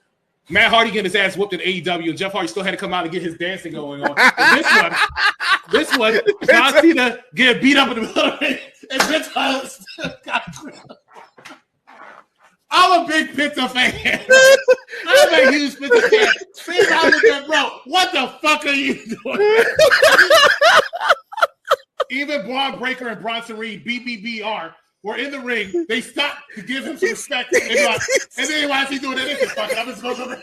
Matt Hardy getting his ass whooped in AEW, and Jeff Hardy still had to come out and get his dancing going on. This one, John Cena get beat up in the middle of the ring, and Vince I'm a big Pizza fan. I'm a huge Pizza fan. Vince I was like, bro, what the fuck are you doing? Even Braun Breaker and Bronson Reed, BBBR, were in the ring. They stopped to give him some respect. And then why is he doing that? I'm just going to run.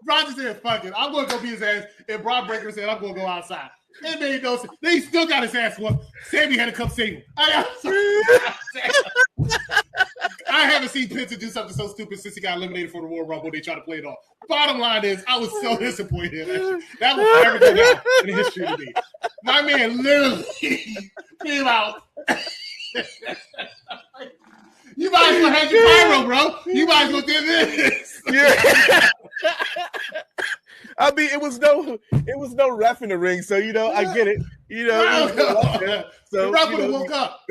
Braun just said, fuck it. I'm going to go beat his ass. And Braun Breaker said, I'm going to go outside. It made no sense. They still got his ass whooped. Sammy had to come save him. I haven't seen Pizza do something so stupid since he got eliminated for the Royal Rumble. They try to play it off. Bottom line is, I was so disappointed. That will forever go down in the history of me. My man literally came out. You might as well have your pyro, bro. You might as well do this. Yeah. I mean, it was no ref in the ring, so I get it. So the ref would have woke up.